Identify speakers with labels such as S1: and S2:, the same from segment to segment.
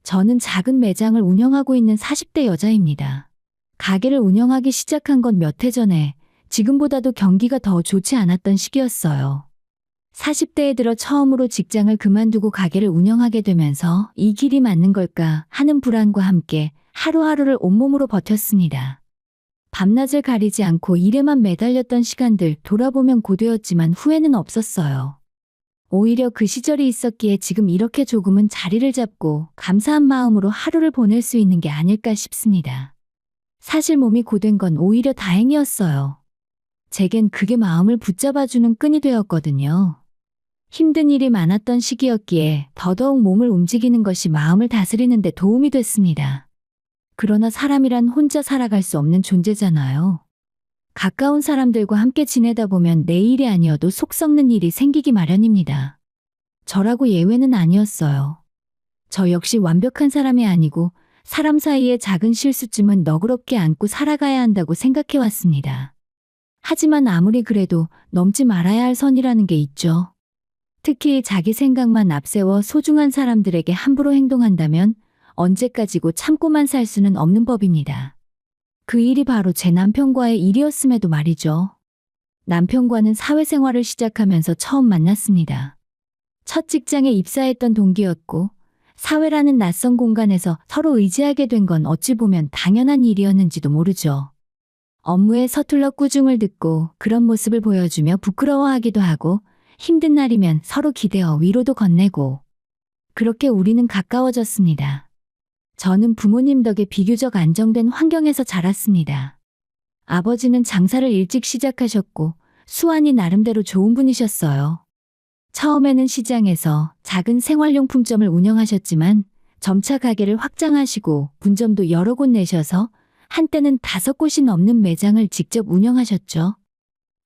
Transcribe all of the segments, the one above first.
S1: 저는 작은 매장을 운영하고 있는 40대 여자입니다. 가게를 운영하기 시작한 건 몇 해 전에 지금보다도 경기가 더 좋지 않았던 시기였어요. 40대에 들어 처음으로 직장을 그만두고 가게를 운영하게 되면서 이 길이 맞는 걸까 하는 불안과 함께 하루하루를 온몸으로 버텼습니다. 밤낮을 가리지 않고 일에만 매달렸던 시간들 돌아보면 고되었지만 후회는 없었어요. 오히려 그 시절이 있었기에 지금 이렇게 조금은 자리를 잡고 감사한 마음으로 하루를 보낼 수 있는 게 아닐까 싶습니다. 사실 몸이 고된 건 오히려 다행이었어요. 제겐 그게 마음을 붙잡아주는 끈이 되었거든요. 힘든 일이 많았던 시기였기에 더더욱 몸을 움직이는 것이 마음을 다스리는 데 도움이 됐습니다. 그러나 사람이란 혼자 살아갈 수 없는 존재잖아요. 가까운 사람들과 함께 지내다 보면 내 일이 아니어도 속 썩는 일이 생기기 마련입니다. 저라고 예외는 아니었어요. 저 역시 완벽한 사람이 아니고 사람 사이의 작은 실수쯤은 너그럽게 안고 살아가야 한다고 생각해왔습니다. 하지만 아무리 그래도 넘지 말아야 할 선이라는 게 있죠. 특히 자기 생각만 앞세워 소중한 사람들에게 함부로 행동한다면 언제까지고 참고만 살 수는 없는 법입니다. 그 일이 바로 제 남편과의 일이었음에도 말이죠. 남편과는 사회생활을 시작하면서 처음 만났습니다. 첫 직장에 입사했던 동기였고 사회라는 낯선 공간에서 서로 의지하게 된 건 어찌 보면 당연한 일이었는지도 모르죠. 업무에 서툴러 꾸중을 듣고 그런 모습을 보여주며 부끄러워하기도 하고 힘든 날이면 서로 기대어 위로도 건네고 그렇게 우리는 가까워졌습니다. 저는 부모님 덕에 비교적 안정된 환경에서 자랐습니다. 아버지는 장사를 일찍 시작하셨고 수완이 나름대로 좋은 분이셨어요. 처음에는 시장에서 작은 생활용품점을 운영하셨지만 점차 가게를 확장하시고 분점도 여러 곳 내셔서 한때는 5곳이 넘는 매장을 직접 운영하셨죠.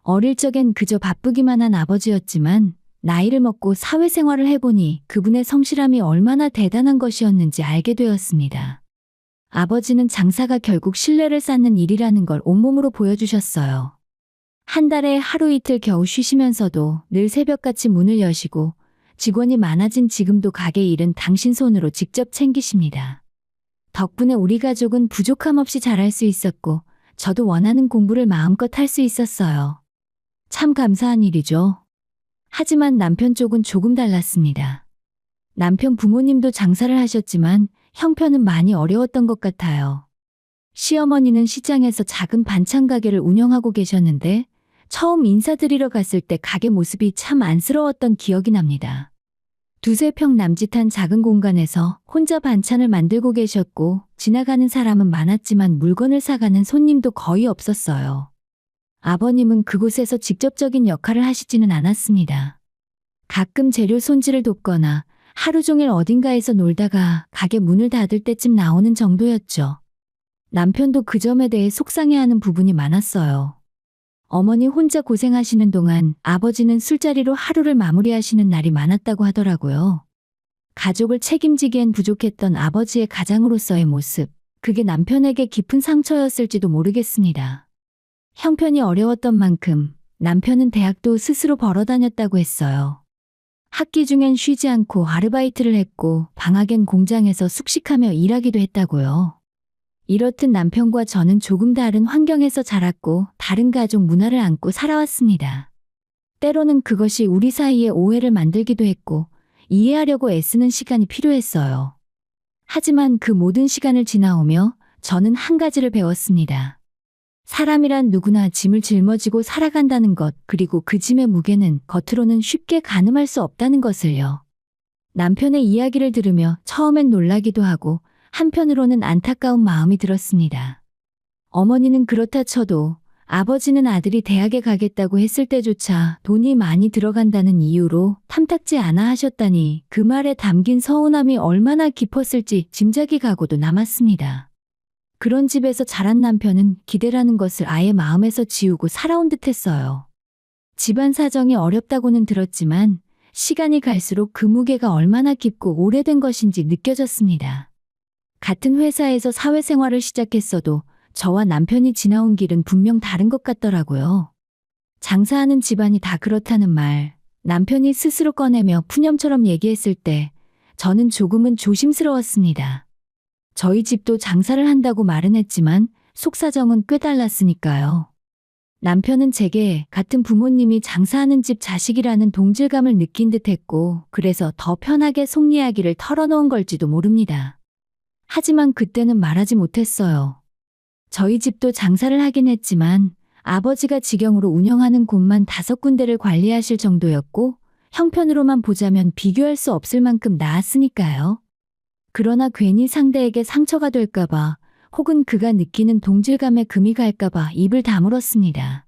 S1: 어릴 적엔 그저 바쁘기만 한 아버지였지만 나이를 먹고 사회생활을 해보니 그분의 성실함이 얼마나 대단한 것이었는지 알게 되었습니다. 아버지는 장사가 결국 신뢰를 쌓는 일이라는 걸 온몸으로 보여주셨어요. 한 달에 하루 이틀 겨우 쉬시면서도 늘 새벽같이 문을 여시고 직원이 많아진 지금도 가게 일은 당신 손으로 직접 챙기십니다. 덕분에 우리 가족은 부족함 없이 자랄 수 있었고 저도 원하는 공부를 마음껏 할 수 있었어요. 참 감사한 일이죠. 하지만 남편 쪽은 조금 달랐습니다. 남편 부모님도 장사를 하셨지만 형편은 많이 어려웠던 것 같아요. 시어머니는 시장에서 작은 반찬 가게를 운영하고 계셨는데 처음 인사드리러 갔을 때 가게 모습이 참 안쓰러웠던 기억이 납니다. 2~3평 남짓한 작은 공간에서 혼자 반찬을 만들고 계셨고 지나가는 사람은 많았지만 물건을 사가는 손님도 거의 없었어요. 아버님은 그곳에서 직접적인 역할을 하시지는 않았습니다. 가끔 재료 손질을 돕거나 하루 종일 어딘가에서 놀다가 가게 문을 닫을 때쯤 나오는 정도였죠. 남편도 그 점에 대해 속상해하는 부분이 많았어요. 어머니 혼자 고생하시는 동안 아버지는 술자리로 하루를 마무리하시는 날이 많았다고 하더라고요. 가족을 책임지기엔 부족했던 아버지의 가장으로서의 모습, 그게 남편에게 깊은 상처였을지도 모르겠습니다. 형편이 어려웠던 만큼 남편은 대학도 스스로 벌어다녔다고 했어요. 학기 중엔 쉬지 않고 아르바이트를 했고 방학엔 공장에서 숙식하며 일하기도 했다고요. 이렇듯 남편과 저는 조금 다른 환경에서 자랐고 다른 가족 문화를 안고 살아왔습니다. 때로는 그것이 우리 사이에 오해를 만들기도 했고 이해하려고 애쓰는 시간이 필요했어요. 하지만 그 모든 시간을 지나오며 저는 한 가지를 배웠습니다. 사람이란 누구나 짐을 짊어지고 살아간다는 것, 그리고 그 짐의 무게는 겉으로는 쉽게 가늠할 수 없다는 것을요. 남편의 이야기를 들으며 처음엔 놀라기도 하고 한편으로는 안타까운 마음이 들었습니다. 어머니는 그렇다 쳐도 아버지는 아들이 대학에 가겠다고 했을 때조차 돈이 많이 들어간다는 이유로 탐탁지 않아 하셨다니 그 말에 담긴 서운함이 얼마나 깊었을지 짐작이 가고도 남았습니다. 그런 집에서 자란 남편은 기대라는 것을 아예 마음에서 지우고 살아온 듯했어요. 집안 사정이 어렵다고는 들었지만 시간이 갈수록 그 무게가 얼마나 깊고 오래된 것인지 느껴졌습니다. 같은 회사에서 사회생활을 시작했어도 저와 남편이 지나온 길은 분명 다른 것 같더라고요. 장사하는 집안이 다 그렇다는 말, 남편이 스스로 꺼내며 푸념처럼 얘기했을 때 저는 조금은 조심스러웠습니다. 저희 집도 장사를 한다고 말은 했지만 속사정은 꽤 달랐으니까요. 남편은 제게 같은 부모님이 장사하는 집 자식이라는 동질감을 느낀 듯 했고, 그래서 더 편하게 속 이야기를 털어놓은 걸지도 모릅니다. 하지만 그때는 말하지 못했어요. 저희 집도 장사를 하긴 했지만 아버지가 직영으로 운영하는 곳만 5군데를 관리하실 정도였고, 형편으로만 보자면 비교할 수 없을 만큼 나았으니까요. 그러나 괜히 상대에게 상처가 될까봐, 혹은 그가 느끼는 동질감에 금이 갈까봐 입을 다물었습니다.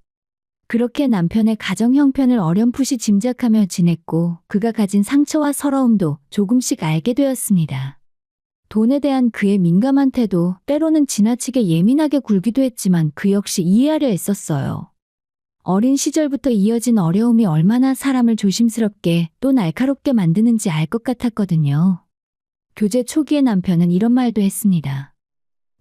S1: 그렇게 남편의 가정 형편을 어렴풋이 짐작하며 지냈고, 그가 가진 상처와 서러움도 조금씩 알게 되었습니다. 돈에 대한 그의 민감한 태도, 때로는 지나치게 예민하게 굴기도 했지만 그 역시 이해하려 애썼어요. 어린 시절부터 이어진 어려움이 얼마나 사람을 조심스럽게 또 날카롭게 만드는지 알 것 같았거든요. 교제 초기에 남편은 이런 말도 했습니다.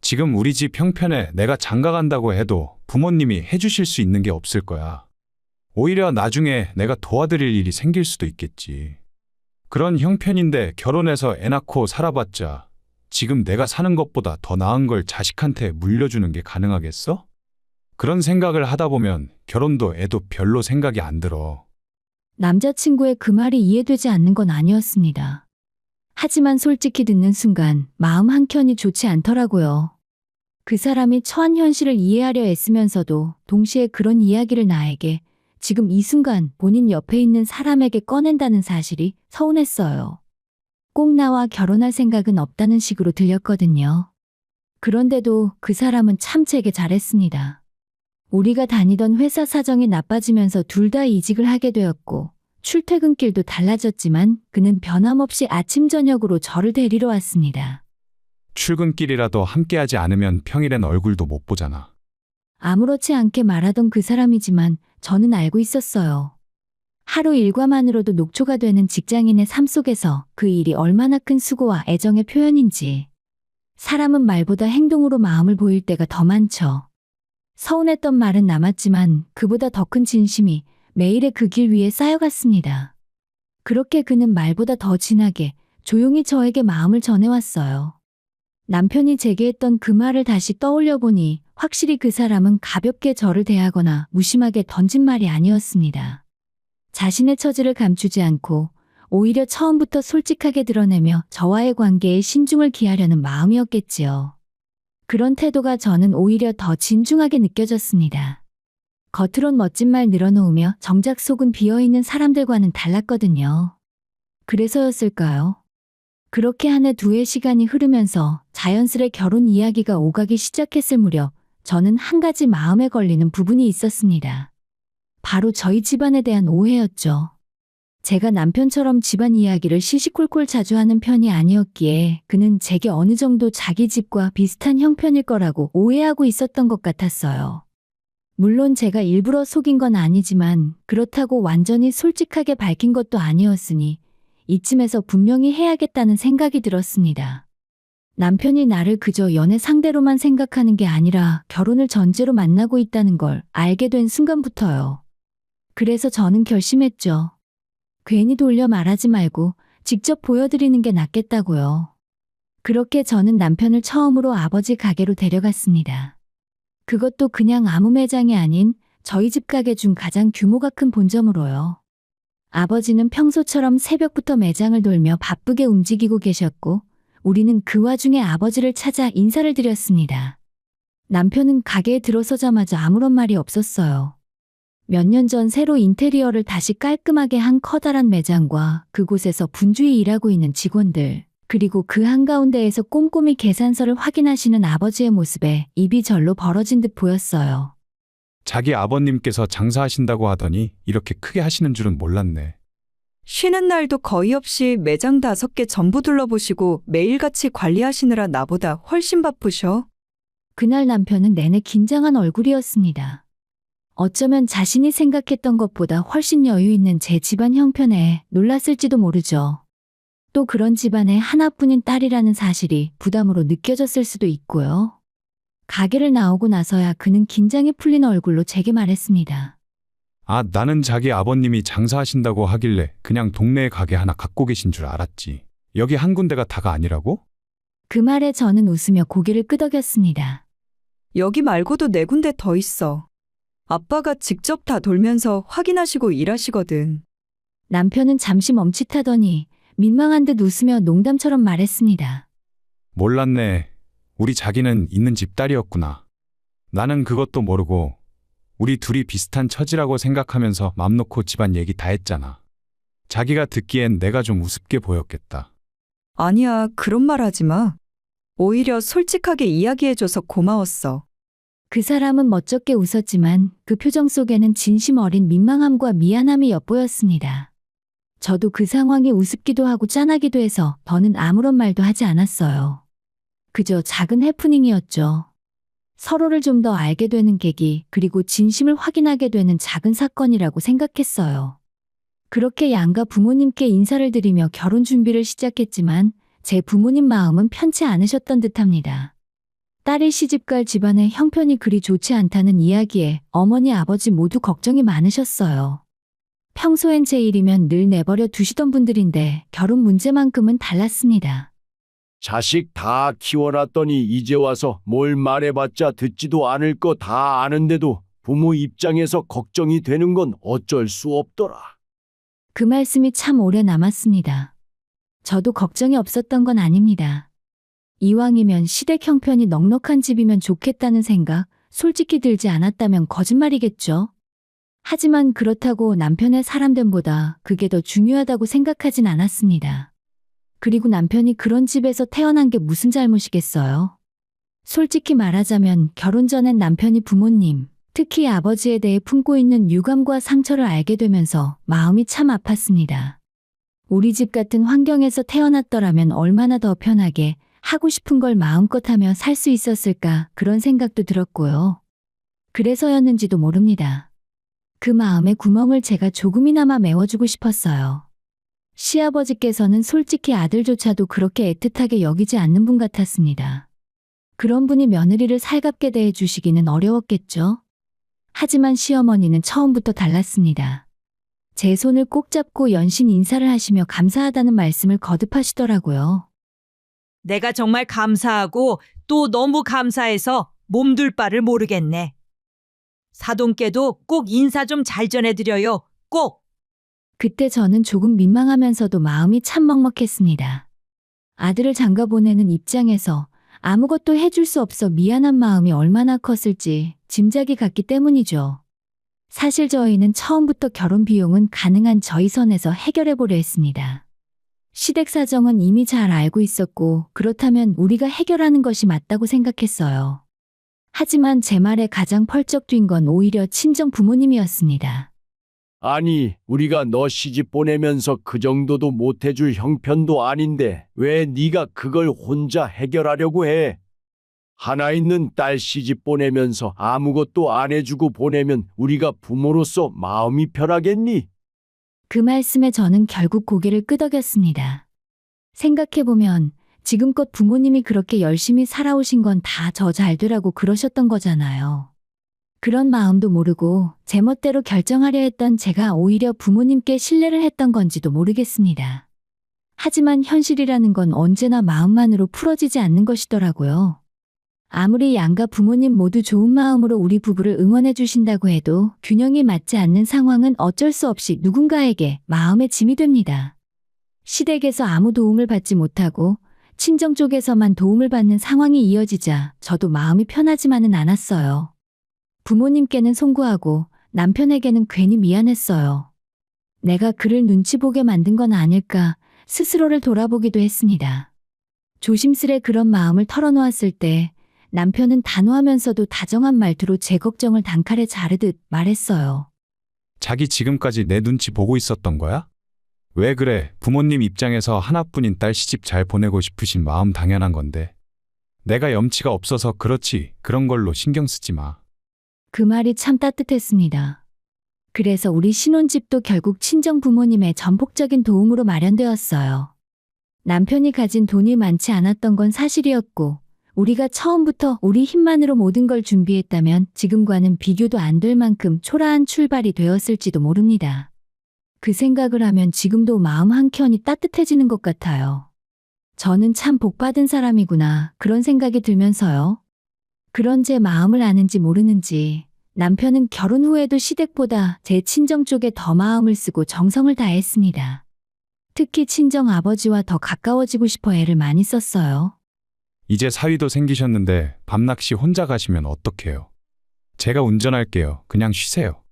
S2: 지금 우리 집 형편에 내가 장가 간다고 해도 부모님이 해주실 수 있는 게 없을 거야. 오히려 나중에 내가 도와드릴 일이 생길 수도 있겠지. 그런 형편인데 결혼해서 애 낳고 살아봤자 지금 내가 사는 것보다 더 나은 걸 자식한테 물려주는 게 가능하겠어? 그런 생각을 하다 보면 결혼도 애도 별로 생각이 안 들어.
S1: 남자친구의 그 말이 이해되지 않는 건 아니었습니다. 하지만 솔직히 듣는 순간 마음 한켠이 좋지 않더라고요. 그 사람이 처한 현실을 이해하려 애쓰면서도 동시에 그런 이야기를 나에게 지금 이 순간 본인 옆에 있는 사람에게 꺼낸다는 사실이 서운했어요. 꼭 나와 결혼할 생각은 없다는 식으로 들렸거든요. 그런데도 그 사람은 참 제게 잘했습니다. 우리가 다니던 회사 사정이 나빠지면서 둘 다 이직을 하게 되었고, 출퇴근길도 달라졌지만 그는 변함없이 아침 저녁으로 저를 데리러 왔습니다.
S2: 출근길이라도 함께하지 않으면 평일엔 얼굴도 못 보잖아.
S1: 아무렇지 않게 말하던 그 사람이지만 저는 알고 있었어요. 하루 일과만으로도 녹초가 되는 직장인의 삶 속에서 그 일이 얼마나 큰 수고와 애정의 표현인지. 사람은 말보다 행동으로 마음을 보일 때가 더 많죠. 서운했던 말은 남았지만 그보다 더 큰 진심이 매일의 그 길 위에 쌓여갔습니다. 그렇게 그는 말보다 더 진하게 조용히 저에게 마음을 전해왔어요. 남편이 제게 했던 그 말을 다시 떠올려 보니 확실히 그 사람은 가볍게 저를 대하거나 무심하게 던진 말이 아니었습니다. 자신의 처지를 감추지 않고 오히려 처음부터 솔직하게 드러내며 저와의 관계에 신중을 기하려는 마음이었겠지요. 그런 태도가 저는 오히려 더 진중하게 느껴졌습니다. 겉으론 멋진 말 늘어놓으며 정작 속은 비어있는 사람들과는 달랐거든요. 그래서였을까요? 그렇게 한 해 두 해 시간이 흐르면서 자연스레 결혼 이야기가 오가기 시작했을 무렵 저는 한 가지 마음에 걸리는 부분이 있었습니다. 바로 저희 집안에 대한 오해였죠. 제가 남편처럼 집안 이야기를 시시콜콜 자주 하는 편이 아니었기에 그는 제게 어느 정도 자기 집과 비슷한 형편일 거라고 오해하고 있었던 것 같았어요. 물론 제가 일부러 속인 건 아니지만 그렇다고 완전히 솔직하게 밝힌 것도 아니었으니 이쯤에서 분명히 해야겠다는 생각이 들었습니다. 남편이 나를 그저 연애 상대로만 생각하는 게 아니라 결혼을 전제로 만나고 있다는 걸 알게 된 순간부터요. 그래서 저는 결심했죠. 괜히 돌려 말하지 말고 직접 보여드리는 게 낫겠다고요. 그렇게 저는 남편을 처음으로 아버지 가게로 데려갔습니다. 그것도 그냥 아무 매장이 아닌 저희 집 가게 중 가장 규모가 큰 본점으로요. 아버지는 평소처럼 새벽부터 매장을 돌며 바쁘게 움직이고 계셨고 우리는 그 와중에 아버지를 찾아 인사를 드렸습니다. 남편은 가게에 들어서자마자 아무런 말이 없었어요. 몇 년 전 새로 인테리어를 다시 깔끔하게 한 커다란 매장과 그곳에서 분주히 일하고 있는 직원들, 그리고 그 한가운데에서 꼼꼼히 계산서를 확인하시는 아버지의 모습에 입이 절로 벌어진 듯 보였어요.
S2: 자기 아버님께서 장사하신다고 하더니 이렇게 크게 하시는 줄은 몰랐네.
S3: 쉬는 날도 거의 없이 매장 5개 전부 둘러보시고 매일같이 관리하시느라 나보다 훨씬 바쁘셔.
S1: 그날 남편은 내내 긴장한 얼굴이었습니다. 어쩌면 자신이 생각했던 것보다 훨씬 여유 있는 제 집안 형편에 놀랐을지도 모르죠. 또 그런 집안의 하나뿐인 딸이라는 사실이 부담으로 느껴졌을 수도 있고요. 가게를 나오고 나서야 그는 긴장이 풀린 얼굴로 제게 말했습니다.
S2: 아, 나는 자기 아버님이 장사하신다고 하길래 그냥 동네에 가게 하나 갖고 계신 줄 알았지. 여기 한 군데가 다가 아니라고?
S1: 그 말에 저는 웃으며 고개를 끄덕였습니다.
S3: 여기 말고도 네 군데 더 있어. 아빠가 직접 다 돌면서 확인하시고 일하시거든.
S1: 남편은 잠시 멈칫하더니 민망한 듯 웃으며 농담처럼 말했습니다.
S2: 몰랐네. 우리 자기는 있는 집 딸이었구나. 나는 그것도 모르고 우리 둘이 비슷한 처지라고 생각하면서 맘 놓고 집안 얘기 다 했잖아. 자기가 듣기엔 내가 좀 우습게 보였겠다.
S3: 아니야, 그런 말 하지 마. 오히려 솔직하게 이야기해줘서 고마웠어.
S1: 그 사람은 멋쩍게 웃었지만 그 표정 속에는 진심 어린 민망함과 미안함이 엿보였습니다. 저도 그 상황이 우습기도 하고 짠하기도 해서 더는 아무런 말도 하지 않았어요. 그저 작은 해프닝이었죠. 서로를 좀 더 알게 되는 계기, 그리고 진심을 확인하게 되는 작은 사건이라고 생각했어요. 그렇게 양가 부모님께 인사를 드리며 결혼 준비를 시작했지만 제 부모님 마음은 편치 않으셨던 듯합니다. 딸이 시집갈 집안의 형편이 그리 좋지 않다는 이야기에 어머니 아버지 모두 걱정이 많으셨어요. 평소엔 제 일이면 늘 내버려 두시던 분들인데 결혼 문제만큼은 달랐습니다.
S4: 자식 다 키워놨더니 이제 와서 뭘 말해봤자 듣지도 않을 거 다 아는데도 부모 입장에서 걱정이 되는 건 어쩔 수 없더라.
S1: 그 말씀이 참 오래 남았습니다. 저도 걱정이 없었던 건 아닙니다. 이왕이면 시댁 형편이 넉넉한 집이면 좋겠다는 생각, 솔직히 들지 않았다면 거짓말이겠죠. 하지만 그렇다고 남편의 사람됨보다 그게 더 중요하다고 생각하진 않았습니다. 그리고 남편이 그런 집에서 태어난 게 무슨 잘못이겠어요? 솔직히 말하자면 결혼 전엔 남편이 부모님, 특히 아버지에 대해 품고 있는 유감과 상처를 알게 되면서 마음이 참 아팠습니다. 우리 집 같은 환경에서 태어났더라면 얼마나 더 편하게 하고 싶은 걸 마음껏 하며 살 수 있었을까 그런 생각도 들었고요. 그래서였는지도 모릅니다. 그 마음의 구멍을 제가 조금이나마 메워주고 싶었어요. 시아버지께서는 솔직히 아들조차도 그렇게 애틋하게 여기지 않는 분 같았습니다. 그런 분이 며느리를 살갑게 대해 주시기는 어려웠겠죠? 하지만 시어머니는 처음부터 달랐습니다. 제 손을 꼭 잡고 연신 인사를 하시며 감사하다는 말씀을 거듭하시더라고요.
S5: 내가 정말 감사하고 또 너무 감사해서 몸둘 바를 모르겠네. 사돈께도 꼭 인사 좀 잘 전해드려요. 꼭!
S1: 그때 저는 조금 민망하면서도 마음이 참 먹먹했습니다. 아들을 장가 보내는 입장에서 아무것도 해줄 수 없어 미안한 마음이 얼마나 컸을지 짐작이 갔기 때문이죠. 사실 저희는 처음부터 결혼 비용은 가능한 저희 선에서 해결해보려 했습니다. 시댁 사정은 이미 잘 알고 있었고 그렇다면 우리가 해결하는 것이 맞다고 생각했어요. 하지만 제 말에 가장 펄쩍 뛴 건 오히려 친정 부모님이었습니다.
S4: 아니, 우리가 너 시집 보내면서 그 정도도 못해줄 형편도 아닌데 왜 네가 그걸 혼자 해결하려고 해? 하나 있는 딸 시집 보내면서 아무것도 안 해주고 보내면 우리가 부모로서 마음이 편하겠니?
S1: 그 말씀에 저는 결국 고개를 끄덕였습니다. 생각해보면 지금껏 부모님이 그렇게 열심히 살아오신 건 다 저 잘 되라고 그러셨던 거잖아요. 그런 마음도 모르고 제멋대로 결정하려 했던 제가 오히려 부모님께 신뢰를 했던 건지도 모르겠습니다. 하지만 현실이라는 건 언제나 마음만으로 풀어지지 않는 것이더라고요. 아무리 양가 부모님 모두 좋은 마음으로 우리 부부를 응원해 주신다고 해도 균형이 맞지 않는 상황은 어쩔 수 없이 누군가에게 마음의 짐이 됩니다. 시댁에서 아무 도움을 받지 못하고 친정 쪽에서만 도움을 받는 상황이 이어지자 저도 마음이 편하지만은 않았어요. 부모님께는 송구하고 남편에게는 괜히 미안했어요. 내가 그를 눈치 보게 만든 건 아닐까 스스로를 돌아보기도 했습니다. 조심스레 그런 마음을 털어놓았을 때 남편은 단호하면서도 다정한 말투로 제 걱정을 단칼에 자르듯 말했어요.
S2: 자기 지금까지 내 눈치 보고 있었던 거야? 왜 그래? 부모님 입장에서 하나뿐인 딸 시집 잘 보내고 싶으신 마음 당연한 건데. 내가 염치가 없어서 그렇지 그런 걸로 신경 쓰지 마.
S1: 그 말이 참 따뜻했습니다. 그래서 우리 신혼집도 결국 친정 부모님의 전폭적인 도움으로 마련되었어요. 남편이 가진 돈이 많지 않았던 건 사실이었고 우리가 처음부터 우리 힘만으로 모든 걸 준비했다면 지금과는 비교도 안 될 만큼 초라한 출발이 되었을지도 모릅니다. 그 생각을 하면 지금도 마음 한켠이 따뜻해지는 것 같아요. 저는 참 복받은 사람이구나 그런 생각이 들면서요. 그런 제 마음을 아는지 모르는지 남편은 결혼 후에도 시댁보다 제 친정 쪽에 더 마음을 쓰고 정성을 다했습니다. 특히 친정 아버지와 더 가까워지고 싶어 애를 많이 썼어요.
S2: 이제 사위도 생기셨는데 밤낚시 혼자 가시면 어떡해요? 제가 운전할게요. 그냥 쉬세요.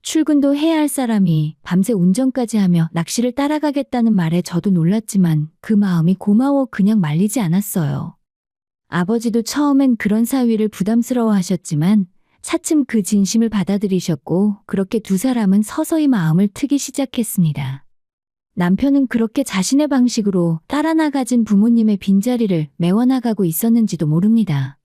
S1: 출근도 해야 할 사람이 밤새 운전까지 하며 낚시를 따라가겠다는 말에 저도 놀랐지만 그 마음이 고마워 그냥 말리지 않았어요. 아버지도 처음엔 그런 사위를 부담스러워 하셨지만 차츰 그 진심을 받아들이셨고 그렇게 두 사람은 서서히 마음을 트기 시작했습니다. 남편은 그렇게 자신의 방식으로 따라나가진 부모님의 빈자리를 메워나가고 있었는지도 모릅니다.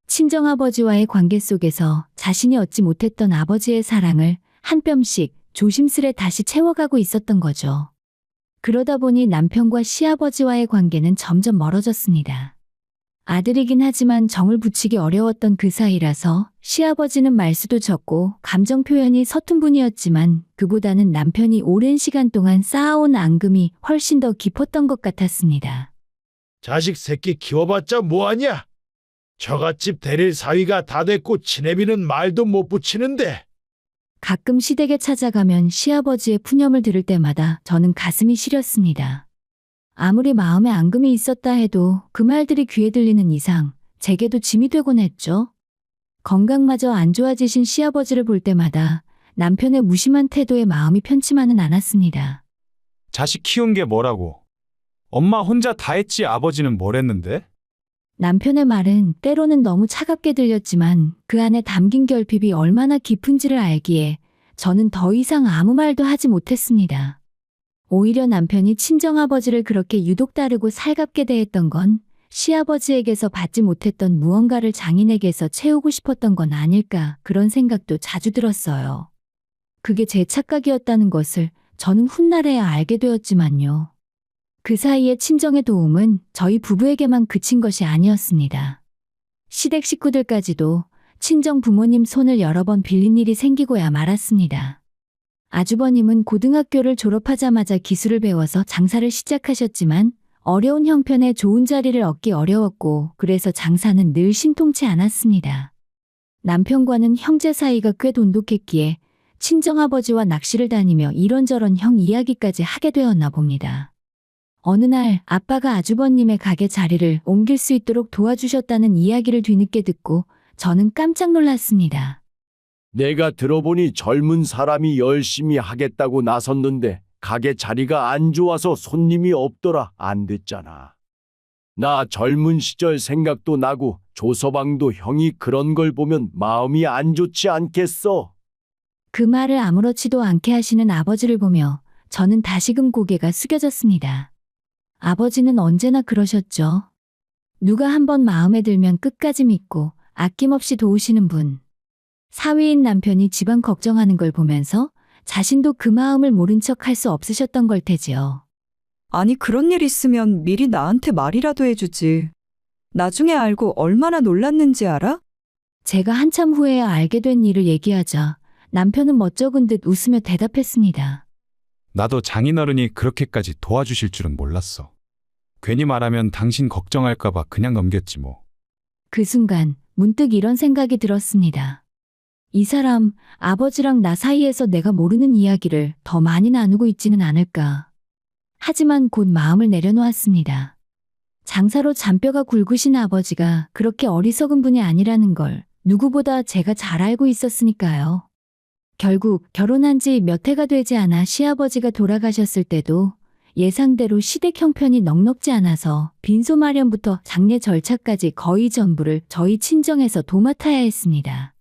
S1: 친정아버지와의 관계 속에서 자신이 얻지 못했던 아버지의 사랑을 한 뼘씩 조심스레 다시 채워가고 있었던 거죠. 그러다 보니 남편과 시아버지와의 관계는 점점 멀어졌습니다. 아들이긴 하지만 정을 붙이기 어려웠던 그 사이라서 시아버지는 말수도 적고 감정 표현이 서툰 분이었지만 그보다는 남편이 오랜 시간 동안 쌓아온 앙금이 훨씬 더 깊었던 것 같았습니다.
S6: 자식 새끼 키워봤자 뭐하냐? 처갓집 대릴 사위가 다 됐고 친애비는 말도 못 붙이는데.
S1: 가끔 시댁에 찾아가면 시아버지의 푸념을 들을 때마다 저는 가슴이 시렸습니다. 아무리 마음에 앙금이 있었다 해도 그 말들이 귀에 들리는 이상 제게도 짐이 되곤 했죠. 건강마저 안 좋아지신 시아버지를 볼 때마다 남편의 무심한 태도에 마음이 편치만은 않았습니다.
S2: 자식 키운 게 뭐라고? 엄마 혼자 다 했지 아버지는 뭘 했는데?
S1: 남편의 말은 때로는 너무 차갑게 들렸지만 그 안에 담긴 결핍이 얼마나 깊은지를 알기에 저는 더 이상 아무 말도 하지 못했습니다. 오히려 남편이 친정아버지를 그렇게 유독 따르고 살갑게 대했던 건 시아버지에게서 받지 못했던 무언가를 장인에게서 채우고 싶었던 건 아닐까 그런 생각도 자주 들었어요. 그게 제 착각이었다는 것을 저는 훗날에야 알게 되었지만요. 그 사이에 친정의 도움은 저희 부부에게만 그친 것이 아니었습니다. 시댁 식구들까지도 친정 부모님 손을 여러 번 빌린 일이 생기고야 말았습니다. 아주버님은 고등학교를 졸업하자마자 기술을 배워서 장사를 시작하셨지만 어려운 형편에 좋은 자리를 얻기 어려웠고 그래서 장사는 늘 신통치 않았습니다. 남편과는 형제 사이가 꽤 돈독했기에 친정아버지와 낚시를 다니며 이런저런 형 이야기까지 하게 되었나 봅니다. 어느 날 아빠가 아주버님의 가게 자리를 옮길 수 있도록 도와주셨다는 이야기를 뒤늦게 듣고 저는 깜짝 놀랐습니다.
S4: 내가 들어보니 젊은 사람이 열심히 하겠다고 나섰는데 가게 자리가 안 좋아서 손님이 없더라 안 됐잖아. 나 젊은 시절 생각도 나고 조서방도 형이 그런 걸 보면 마음이 안 좋지 않겠어.
S1: 그 말을 아무렇지도 않게 하시는 아버지를 보며 저는 다시금 고개가 숙여졌습니다. 아버지는 언제나 그러셨죠. 누가 한번 마음에 들면 끝까지 믿고 아낌없이 도우시는 분. 사위인 남편이 집안 걱정하는 걸 보면서 자신도 그 마음을 모른 척 할 수 없으셨던 걸 테지요.
S3: 아니 그런 일 있으면 미리 나한테 말이라도 해주지. 나중에 알고 얼마나 놀랐는지 알아?
S1: 제가 한참 후에야 알게 된 일을 얘기하자 남편은 멋쩍은 듯 웃으며 대답했습니다.
S2: 나도 장인어른이 그렇게까지 도와주실 줄은 몰랐어. 괜히 말하면 당신 걱정할까봐 그냥 넘겼지 뭐.
S1: 그 순간 문득 이런 생각이 들었습니다. 이 사람, 아버지랑 나 사이에서 내가 모르는 이야기를 더 많이 나누고 있지는 않을까. 하지만 곧 마음을 내려놓았습니다. 장사로 잔뼈가 굵으신 아버지가 그렇게 어리석은 분이 아니라는 걸 누구보다 제가 잘 알고 있었으니까요. 결국 결혼한 지 몇 해가 되지 않아 시아버지가 돌아가셨을 때도 예상대로 시댁 형편이 넉넉지 않아서 빈소 마련부터 장례 절차까지 거의 전부를 저희 친정에서 도맡아야 했습니다.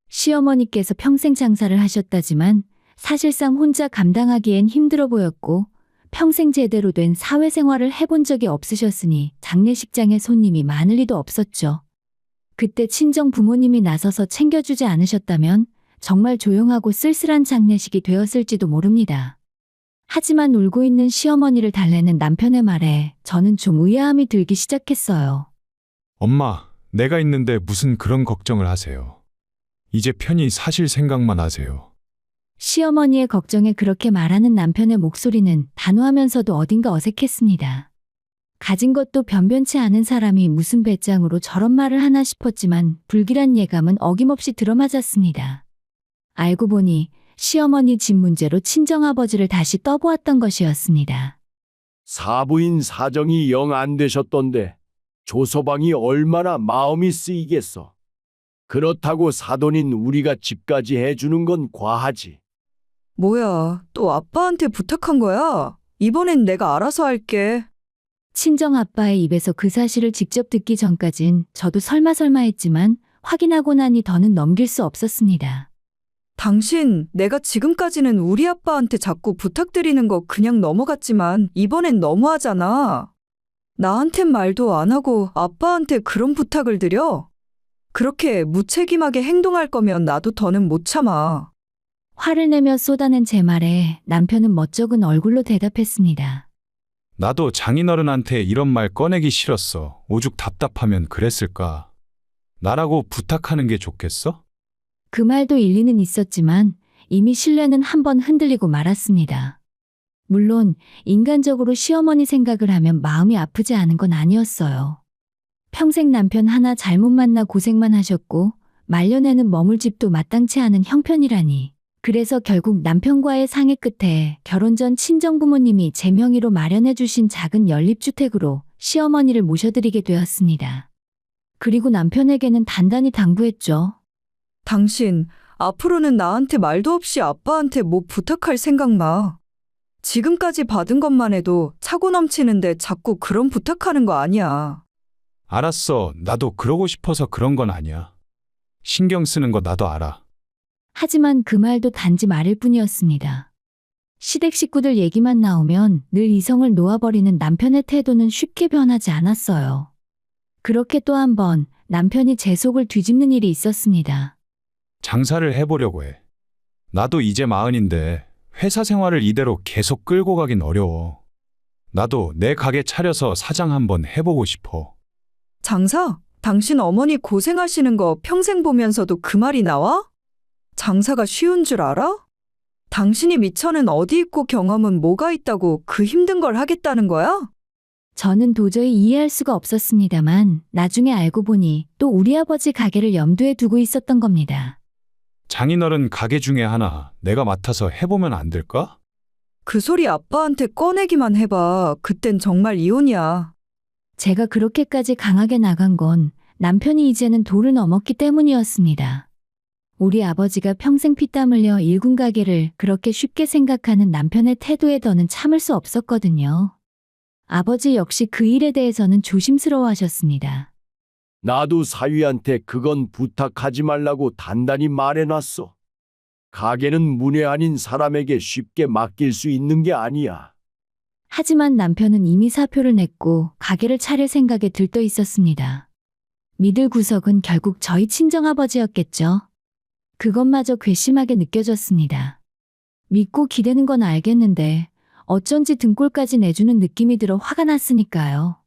S1: 시어머니께서 평생 장사를 하셨다지만 사실상 혼자 감당하기엔 힘들어 보였고 평생 제대로 된 사회생활을 해본 적이 없으셨으니 장례식장에 손님이 많을 리도 없었죠. 그때 친정 부모님이 나서서 챙겨주지 않으셨다면 정말 조용하고 쓸쓸한 장례식이 되었을지도 모릅니다. 하지만 울고 있는 시어머니를 달래는 남편의 말에 저는 좀 의아함이 들기 시작했어요.
S2: 엄마, 내가 있는데 무슨 그런 걱정을 하세요. 이제 편히 사실 생각만 하세요.
S1: 시어머니의 걱정에 그렇게 말하는 남편의 목소리는 단호하면서도 어딘가 어색했습니다. 가진 것도 변변치 않은 사람이 무슨 배짱으로 저런 말을 하나 싶었지만 불길한 예감은 어김없이 들어맞았습니다. 알고 보니 시어머니 집 문제로 친정아버지를 다시 떠보았던 것이었습니다.
S4: 사부인 사정이 영 안 되셨던데 조서방이 얼마나 마음이 쓰이겠어. 그렇다고 사돈인 우리가 집까지 해주는 건 과하지.
S3: 뭐야, 또 아빠한테 부탁한 거야? 이번엔 내가 알아서 할게.
S1: 친정아빠의 입에서 그 사실을 직접 듣기 전까진 저도 설마 했지만 확인하고 나니 더는 넘길 수 없었습니다.
S3: 당신, 내가 지금까지는 우리 아빠한테 자꾸 부탁드리는 거 그냥 넘어갔지만 이번엔 너무하잖아. 나한텐 말도 안 하고 아빠한테 그런 부탁을 드려? 그렇게 무책임하게 행동할 거면 나도 더는 못 참아.
S1: 화를 내며 쏟아낸 제 말에 남편은 멋쩍은 얼굴로 대답했습니다.
S2: 나도 장인어른한테 이런 말 꺼내기 싫었어. 오죽 답답하면 그랬을까. 나라고 부탁하는 게 좋겠어?
S1: 그 말도 일리는 있었지만 이미 신뢰는 한번 흔들리고 말았습니다. 물론 인간적으로 시어머니 생각을 하면 마음이 아프지 않은 건 아니었어요. 평생 남편 하나 잘못 만나 고생만 하셨고 말년에는 머물 집도 마땅치 않은 형편이라니. 그래서 결국 남편과의 상의 끝에 결혼 전 친정부모님이 제 명의로 마련해 주신 작은 연립주택으로 시어머니를 모셔드리게 되었습니다. 그리고 남편에게는 단단히 당부했죠.
S3: 당신, 앞으로는 나한테 말도 없이 아빠한테 뭐 부탁할 생각 마. 지금까지 받은 것만 해도 차고 넘치는데 자꾸 그런 부탁하는 거 아니야.
S2: 알았어. 나도 그러고 싶어서 그런 건 아니야. 신경 쓰는 거 나도 알아.
S1: 하지만 그 말도 단지 말일 뿐이었습니다. 시댁 식구들 얘기만 나오면 늘 이성을 놓아버리는 남편의 태도는 쉽게 변하지 않았어요. 그렇게 또 한 번 남편이 제 속을 뒤집는 일이 있었습니다.
S2: 장사를 해보려고 해. 나도 이제 40인데 회사 생활을 이대로 계속 끌고 가긴 어려워. 나도 내 가게 차려서 사장 한번 해보고 싶어.
S3: 장사? 당신 어머니 고생하시는 거 평생 보면서도 그 말이 나와? 장사가 쉬운 줄 알아? 당신이 미처는 어디 있고 경험은 뭐가 있다고 그 힘든 걸 하겠다는 거야?
S1: 저는 도저히 이해할 수가 없었습니다만 나중에 알고 보니 또 우리 아버지 가게를 염두에 두고 있었던 겁니다.
S2: 장인어른 가게 중에 하나 내가 맡아서 해보면 안 될까?
S3: 그 소리 아빠한테 꺼내기만 해봐. 그땐 정말 이혼이야.
S1: 제가 그렇게까지 강하게 나간 건 남편이 이제는 도를 넘었기 때문이었습니다. 우리 아버지가 평생 피땀 흘려 일군 가게를 그렇게 쉽게 생각하는 남편의 태도에 더는 참을 수 없었거든요. 아버지 역시 그 일에 대해서는 조심스러워하셨습니다.
S4: 나도 사위한테 그건 부탁하지 말라고 단단히 말해놨어. 가게는 문외 아닌 사람에게 쉽게 맡길 수 있는 게 아니야.
S1: 하지만 남편은 이미 사표를 냈고 가게를 차릴 생각에 들떠 있었습니다. 믿을 구석은 결국 저희 친정아버지였겠죠. 그것마저 괘씸하게 느껴졌습니다. 믿고 기대는 건 알겠는데 어쩐지 등골까지 내주는 느낌이 들어 화가 났으니까요.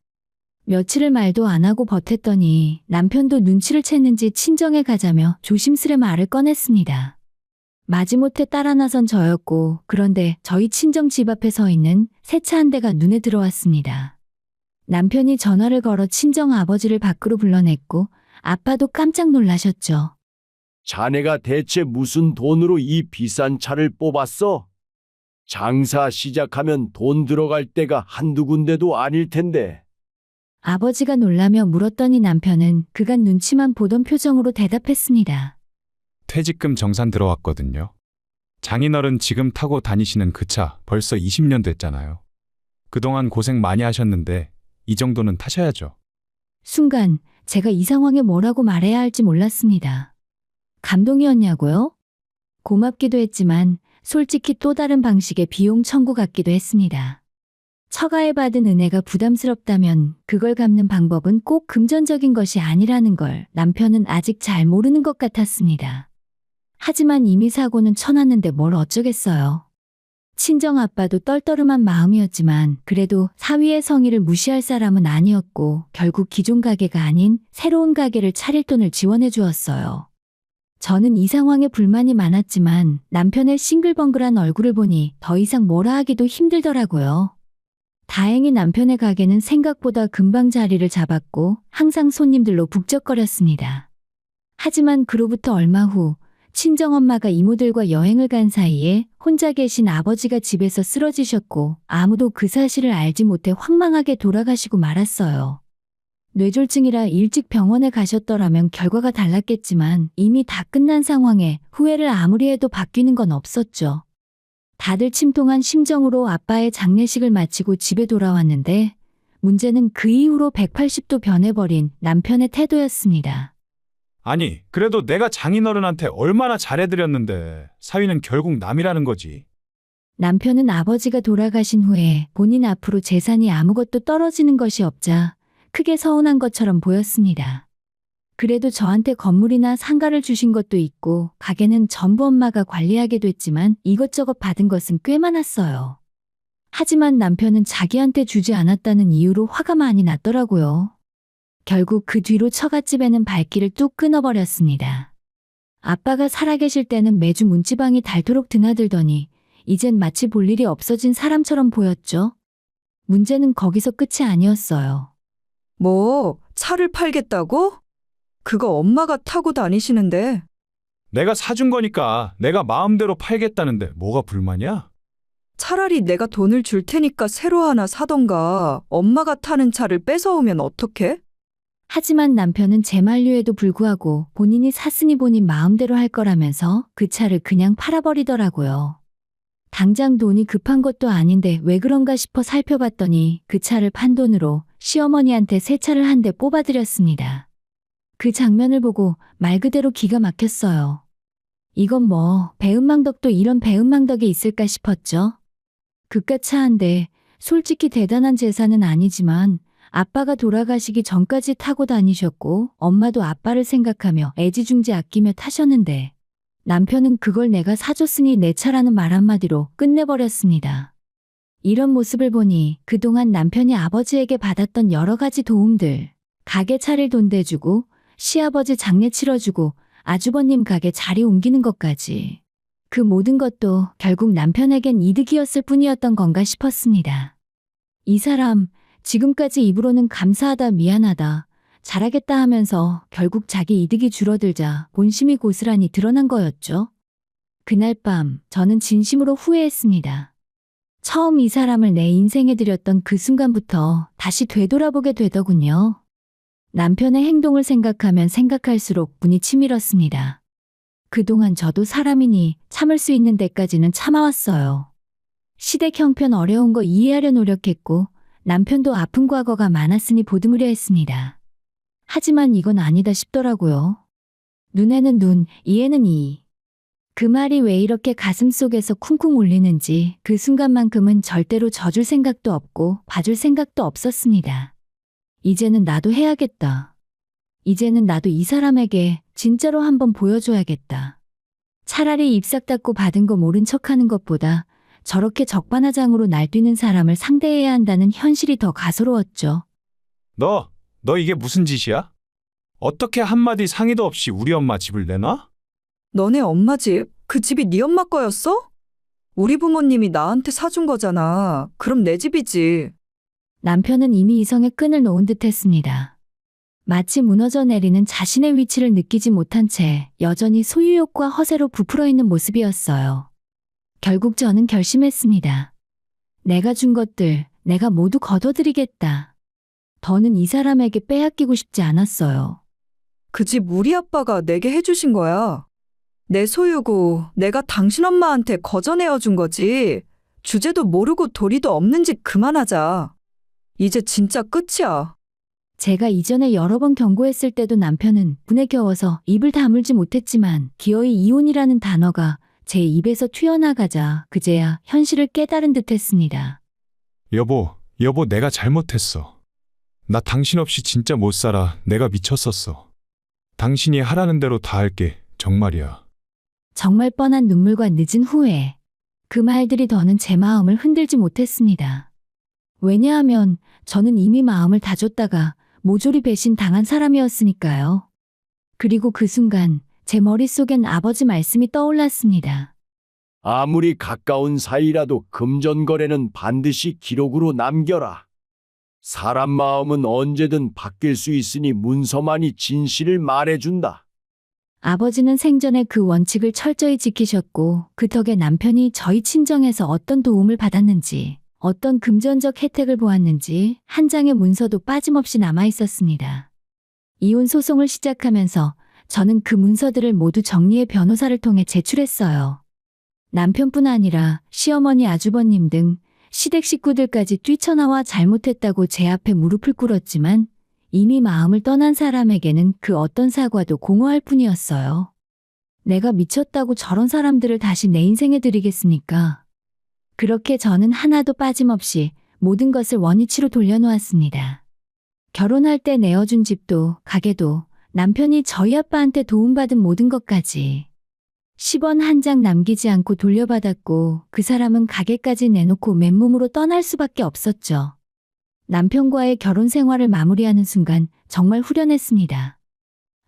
S1: 며칠을 말도 안 하고 버텼더니 남편도 눈치를 챘는지 친정에 가자며 조심스레 말을 꺼냈습니다. 마지못해 따라 나선 저였고 그런데 저희 친정 집 앞에 서 있는 새 차 한 대가 눈에 들어왔습니다. 남편이 전화를 걸어 친정 아버지를 밖으로 불러냈고 아빠도 깜짝 놀라셨죠.
S4: 자네가 대체 무슨 돈으로 이 비싼 차를 뽑았어? 장사 시작하면 돈 들어갈 데가 한두 군데도 아닐 텐데.
S1: 아버지가 놀라며 물었더니 남편은 그간 눈치만 보던 표정으로 대답했습니다.
S2: 퇴직금 정산 들어왔거든요. 장인어른 지금 타고 다니시는 그 차 벌써 20년 됐잖아요. 그동안 고생 많이 하셨는데 이 정도는 타셔야죠.
S1: 순간 제가 이 상황에 뭐라고 말해야 할지 몰랐습니다. 감동이었냐고요? 고맙기도 했지만 솔직히 또 다른 방식의 비용 청구 같기도 했습니다. 처가에 받은 은혜가 부담스럽다면 그걸 갚는 방법은 꼭 금전적인 것이 아니라는 걸 남편은 아직 잘 모르는 것 같았습니다. 하지만 이미 사고는 쳐놨는데 뭘 어쩌겠어요. 친정 아빠도 떨떠름한 마음이었지만 그래도 사위의 성의를 무시할 사람은 아니었고 결국 기존 가게가 아닌 새로운 가게를 차릴 돈을 지원해 주었어요. 저는 이 상황에 불만이 많았지만 남편의 싱글벙글한 얼굴을 보니 더 이상 뭐라 하기도 힘들더라고요. 다행히 남편의 가게는 생각보다 금방 자리를 잡았고 항상 손님들로 북적거렸습니다. 하지만 그로부터 얼마 후 친정엄마가 이모들과 여행을 간 사이에 혼자 계신 아버지가 집에서 쓰러지셨고 아무도 그 사실을 알지 못해 황망하게 돌아가시고 말았어요. 뇌졸중이라 일찍 병원에 가셨더라면 결과가 달랐겠지만 이미 다 끝난 상황에 후회를 아무리 해도 바뀌는 건 없었죠. 다들 침통한 심정으로 아빠의 장례식을 마치고 집에 돌아왔는데 문제는 그 이후로 180도 변해버린 남편의 태도였습니다.
S2: 아니, 그래도 내가 장인어른한테 얼마나 잘해드렸는데 사위는 결국 남이라는 거지.
S1: 남편은 아버지가 돌아가신 후에 본인 앞으로 재산이 아무것도 떨어지는 것이 없자 크게 서운한 것처럼 보였습니다. 그래도 저한테 건물이나 상가를 주신 것도 있고 가게는 전부 엄마가 관리하게 됐지만 이것저것 받은 것은 꽤 많았어요. 하지만 남편은 자기한테 주지 않았다는 이유로 화가 많이 났더라고요. 결국 그 뒤로 처갓집에는 발길을 뚝 끊어버렸습니다. 아빠가 살아계실 때는 매주 문지방이 닳도록 드나들더니 이젠 마치 볼 일이 없어진 사람처럼 보였죠. 문제는 거기서 끝이 아니었어요.
S3: 뭐, 차를 팔겠다고? 그거 엄마가 타고 다니시는데.
S2: 내가 사준 거니까 내가 마음대로 팔겠다는데 뭐가 불만이야?
S3: 차라리 내가 돈을 줄 테니까 새로 하나 사던가. 엄마가 타는 차를 뺏어오면 어떡해?
S1: 하지만 남편은 제 만류에도 불구하고 본인이 샀으니 본인 마음대로 할 거라면서 그 차를 그냥 팔아버리더라고요. 당장 돈이 급한 것도 아닌데 왜 그런가 싶어 살펴봤더니 그 차를 판 돈으로 시어머니한테 새 차를 한 대 뽑아드렸습니다. 그 장면을 보고 말 그대로 기가 막혔어요. 이건 뭐 배은망덕도 이런 배은망덕이 있을까 싶었죠. 그깟 차 한 대, 솔직히 대단한 재산은 아니지만 아빠가 돌아가시기 전까지 타고 다니셨고 엄마도 아빠를 생각하며 애지중지 아끼며 타셨는데 남편은 그걸 내가 사줬으니 내 차라는 말 한마디로 끝내버렸습니다. 이런 모습을 보니 그동안 남편이 아버지에게 받았던 여러 가지 도움들, 가게 차를 돈 대주고 시아버지 장례 치러주고 아주버님 가게 자리 옮기는 것까지 그 모든 것도 결국 남편에겐 이득이었을 뿐이었던 건가 싶었습니다. 이 사람 지금까지 입으로는 감사하다 미안하다 잘하겠다 하면서 결국 자기 이득이 줄어들자 본심이 고스란히 드러난 거였죠. 그날 밤 저는 진심으로 후회했습니다. 처음 이 사람을 내 인생에 들였던 그 순간부터 다시 되돌아보게 되더군요. 남편의 행동을 생각하면 생각할수록 분이 치밀었습니다. 그동안 저도 사람이니 참을 수 있는 데까지는 참아왔어요. 시댁 형편 어려운 거 이해하려 노력했고 남편도 아픈 과거가 많았으니 보듬으려 했습니다. 하지만 이건 아니다 싶더라고요. 눈에는 눈, 이에는 이. 그 말이 왜 이렇게 가슴속에서 쿵쿵 울리는지 그 순간만큼은 절대로 져줄 생각도 없고 봐줄 생각도 없었습니다. 이제는 나도 해야겠다. 이제는 나도 이 사람에게 진짜로 한번 보여줘야겠다. 차라리 입싹 닫고 받은 거 모른 척하는 것보다 저렇게 적반하장으로 날뛰는 사람을 상대해야 한다는 현실이 더 가소로웠죠.
S2: 너 이게 무슨 짓이야? 어떻게 한마디 상의도 없이 우리 엄마 집을 내놔?
S3: 너네 엄마 집, 그 집이 네 엄마 거였어? 우리 부모님이 나한테 사준 거잖아. 그럼 내 집이지.
S1: 남편은 이미 이성의 끈을 놓은 듯 했습니다. 마치 무너져 내리는 자신의 위치를 느끼지 못한 채 여전히 소유욕과 허세로 부풀어 있는 모습이었어요. 결국 저는 결심했습니다. 내가 준 것들, 내가 모두 거둬들이겠다. 더는 이 사람에게 빼앗기고 싶지 않았어요.
S3: 그 집 우리 아빠가 내게 해주신 거야. 내 소유고 내가 당신 엄마한테 거저내어 준 거지. 주제도 모르고 도리도 없는 짓 그만하자. 이제 진짜 끝이야.
S1: 제가 이전에 여러 번 경고했을 때도 남편은 분에 겨워서 입을 다물지 못했지만 기어이 이혼이라는 단어가 제 입에서 튀어나가자 그제야 현실을 깨달은 듯 했습니다.
S2: 여보, 내가 잘못했어. 나 당신 없이 진짜 못 살아. 내가 미쳤었어. 당신이 하라는 대로 다 할게. 정말이야.
S1: 정말 뻔한 눈물과 늦은 후회. 그 말들이 더는 제 마음을 흔들지 못했습니다. 왜냐하면 저는 이미 마음을 다줬다가 모조리 배신 당한 사람이었으니까요. 그리고 그 순간 제 머릿속엔 아버지 말씀이 떠올랐습니다.
S4: 아무리 가까운 사이라도 금전거래는 반드시 기록으로 남겨라. 사람 마음은 언제든 바뀔 수 있으니 문서만이 진실을 말해준다.
S1: 아버지는 생전에 그 원칙을 철저히 지키셨고 그 덕에 남편이 저희 친정에서 어떤 도움을 받았는지 어떤 금전적 혜택을 보았는지 한 장의 문서도 빠짐없이 남아 있었습니다. 이혼 소송을 시작하면서 저는 그 문서들을 모두 정리해 변호사를 통해 제출했어요. 남편뿐 아니라 시어머니, 아주버님 등 시댁 식구들까지 뛰쳐나와 잘못했다고 제 앞에 무릎을 꿇었지만 이미 마음을 떠난 사람에게는 그 어떤 사과도 공허할 뿐이었어요. 내가 미쳤다고 저런 사람들을 다시 내 인생에 들이겠습니까? 그렇게 저는 하나도 빠짐없이 모든 것을 원위치로 돌려놓았습니다. 결혼할 때 내어준 집도 가게도 남편이 저희 아빠한테 도움받은 모든 것까지 10원 한 장 남기지 않고 돌려받았고 그 사람은 가게까지 내놓고 맨몸으로 떠날 수밖에 없었죠. 남편과의 결혼 생활을 마무리하는 순간 정말 후련했습니다.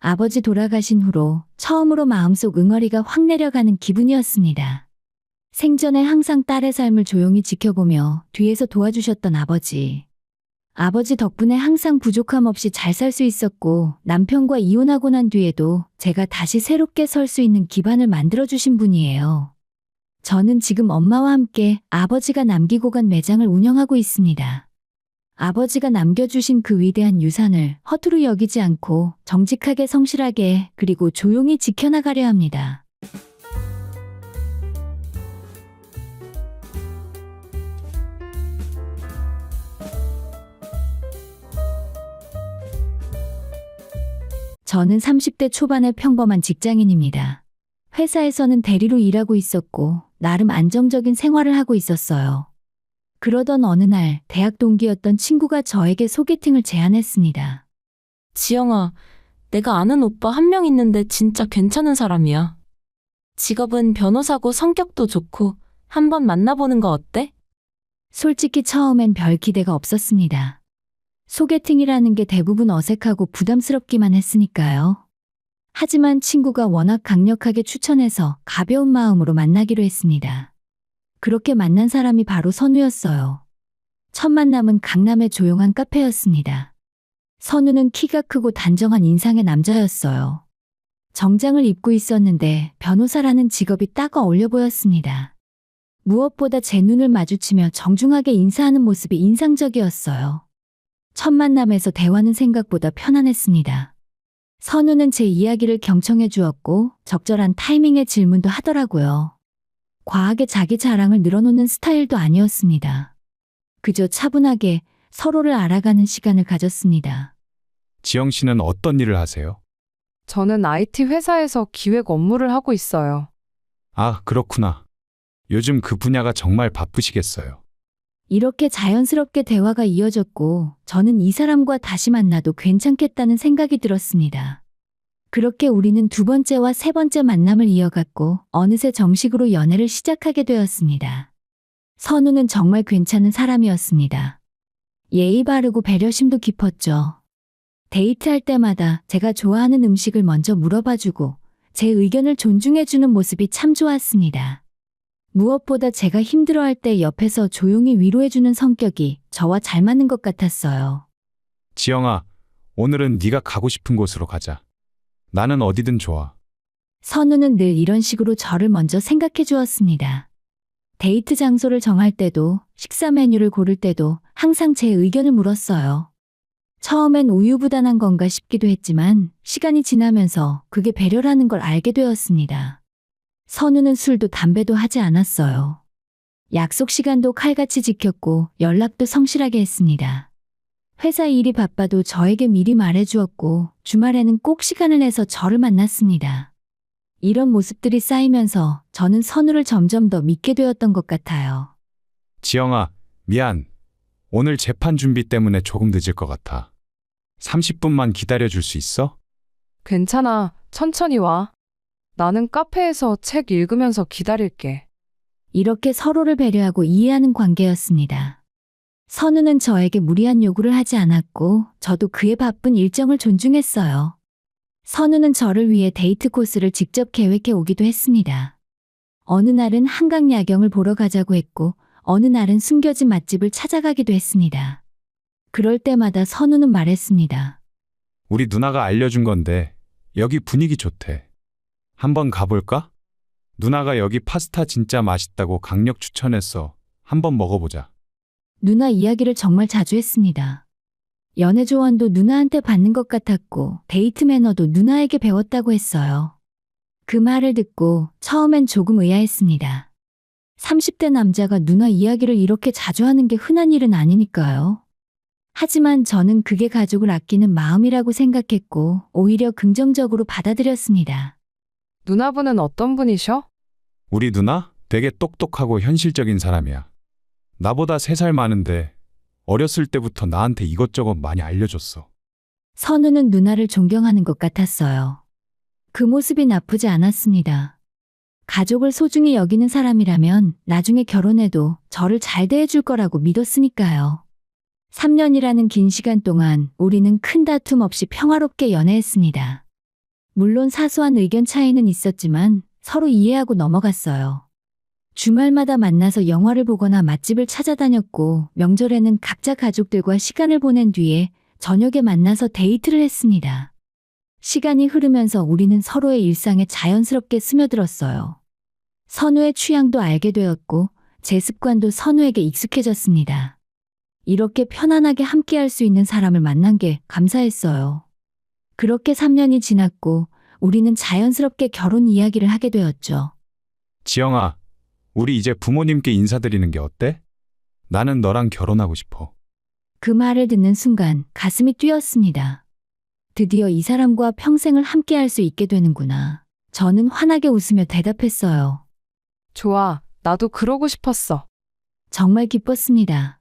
S1: 아버지 돌아가신 후로 처음으로 마음속 응어리가 확 내려가는 기분이었습니다. 생전에 항상 딸의 삶을 조용히 지켜보며 뒤에서 도와주셨던 아버지. 아버지 덕분에 항상 부족함 없이 잘 살 수 있었고 남편과 이혼하고 난 뒤에도 제가 다시 새롭게 설 수 있는 기반을 만들어주신 분이에요. 저는 지금 엄마와 함께 아버지가 남기고 간 매장을 운영하고 있습니다. 아버지가 남겨주신 그 위대한 유산을 허투루 여기지 않고 정직하게 성실하게 그리고 조용히 지켜나가려 합니다. 저는 30대 초반의 평범한 직장인입니다. 회사에서는 대리로 일하고 있었고 나름 안정적인 생활을 하고 있었어요. 그러던 어느 날 대학 동기였던 친구가 저에게 소개팅을 제안했습니다.
S7: 지영아, 내가 아는 오빠 한 명 있는데 진짜 괜찮은 사람이야. 직업은 변호사고 성격도 좋고 한번 만나보는 거 어때?
S1: 솔직히 처음엔 별 기대가 없었습니다. 소개팅이라는 게 대부분 어색하고 부담스럽기만 했으니까요. 하지만 친구가 워낙 강력하게 추천해서 가벼운 마음으로 만나기로 했습니다. 그렇게 만난 사람이 바로 선우였어요. 첫 만남은 강남의 조용한 카페였습니다. 선우는 키가 크고 단정한 인상의 남자였어요. 정장을 입고 있었는데 변호사라는 직업이 딱 어울려 보였습니다. 무엇보다 제 눈을 마주치며 정중하게 인사하는 모습이 인상적이었어요. 첫 만남에서 대화는 생각보다 편안했습니다. 선우는 제 이야기를 경청해 주었고 적절한 타이밍의 질문도 하더라고요. 과하게 자기 자랑을 늘어놓는 스타일도 아니었습니다. 그저 차분하게 서로를 알아가는 시간을 가졌습니다.
S2: 지영 씨는 어떤 일을 하세요?
S8: 저는 IT 회사에서 기획 업무를 하고 있어요.
S2: 아, 그렇구나. 요즘 그 분야가 정말 바쁘시겠어요.
S1: 이렇게 자연스럽게 대화가 이어졌고 저는 이 사람과 다시 만나도 괜찮겠다는 생각이 들었습니다. 그렇게 우리는 두 번째와 세 번째 만남을 이어갔고 어느새 정식으로 연애를 시작하게 되었습니다. 선우는 정말 괜찮은 사람이었습니다. 예의 바르고 배려심도 깊었죠. 데이트할 때마다 제가 좋아하는 음식을 먼저 물어봐주고 제 의견을 존중해주는 모습이 참 좋았습니다. 무엇보다 제가 힘들어할 때 옆에서 조용히 위로해주는 성격이 저와 잘 맞는 것 같았어요.
S2: 지영아, 오늘은 네가 가고 싶은 곳으로 가자. 나는 어디든 좋아.
S1: 선우는 늘 이런 식으로 저를 먼저 생각해 주었습니다. 데이트 장소를 정할 때도 식사 메뉴를 고를 때도 항상 제 의견을 물었어요. 처음엔 우유부단한 건가 싶기도 했지만 시간이 지나면서 그게 배려라는 걸 알게 되었습니다. 선우는 술도 담배도 하지 않았어요. 약속 시간도 칼같이 지켰고 연락도 성실하게 했습니다. 회사 일이 바빠도 저에게 미리 말해주었고 주말에는 꼭 시간을 내서 저를 만났습니다. 이런 모습들이 쌓이면서 저는 선우를 점점 더 믿게 되었던 것 같아요.
S2: 지영아, 미안. 오늘 재판 준비 때문에 조금 늦을 것 같아. 30분만 기다려줄 수 있어?
S8: 괜찮아. 천천히 와. 나는 카페에서 책 읽으면서 기다릴게.
S1: 이렇게 서로를 배려하고 이해하는 관계였습니다. 선우는 저에게 무리한 요구를 하지 않았고 저도 그의 바쁜 일정을 존중했어요. 선우는 저를 위해 데이트 코스를 직접 계획해 오기도 했습니다. 어느 날은 한강 야경을 보러 가자고 했고, 어느 날은 숨겨진 맛집을 찾아가기도 했습니다. 그럴 때마다 선우는 말했습니다.
S2: 우리 누나가 알려준 건데 여기 분위기 좋대. 한번 가볼까? 누나가 여기 파스타 진짜 맛있다고 강력 추천했어. 한번 먹어보자.
S1: 누나 이야기를 정말 자주 했습니다. 연애 조언도 누나한테 받는 것 같았고, 데이트 매너도 누나에게 배웠다고 했어요. 그 말을 듣고 처음엔 조금 의아했습니다. 30대 남자가 누나 이야기를 이렇게 자주 하는 게 흔한 일은 아니니까요. 하지만 저는 그게 가족을 아끼는 마음이라고 생각했고, 오히려 긍정적으로 받아들였습니다.
S8: 누나분은 어떤 분이셔?
S2: 우리 누나 되게 똑똑하고 현실적인 사람이야. 나보다 3살 많은데 어렸을 때부터 나한테 이것저것 많이 알려줬어.
S1: 선우는 누나를 존경하는 것 같았어요. 그 모습이 나쁘지 않았습니다. 가족을 소중히 여기는 사람이라면 나중에 결혼해도 저를 잘 대해줄 거라고 믿었으니까요. 3년이라는 긴 시간 동안 우리는 큰 다툼 없이 평화롭게 연애했습니다. 물론 사소한 의견 차이는 있었지만 서로 이해하고 넘어갔어요. 주말마다 만나서 영화를 보거나 맛집을 찾아다녔고, 명절에는 각자 가족들과 시간을 보낸 뒤에 저녁에 만나서 데이트를 했습니다. 시간이 흐르면서 우리는 서로의 일상에 자연스럽게 스며들었어요. 선우의 취향도 알게 되었고, 제 습관도 선우에게 익숙해졌습니다. 이렇게 편안하게 함께할 수 있는 사람을 만난 게 감사했어요. 그렇게 3년이 지났고, 우리는 자연스럽게 결혼 이야기를 하게 되었죠.
S2: 지영아, 우리 이제 부모님께 인사드리는 게 어때? 나는 너랑 결혼하고 싶어.
S1: 그 말을 듣는 순간 가슴이 뛰었습니다. 드디어 이 사람과 평생을 함께할 수 있게 되는구나. 저는 환하게 웃으며 대답했어요.
S8: 좋아. 나도 그러고 싶었어.
S1: 정말 기뻤습니다.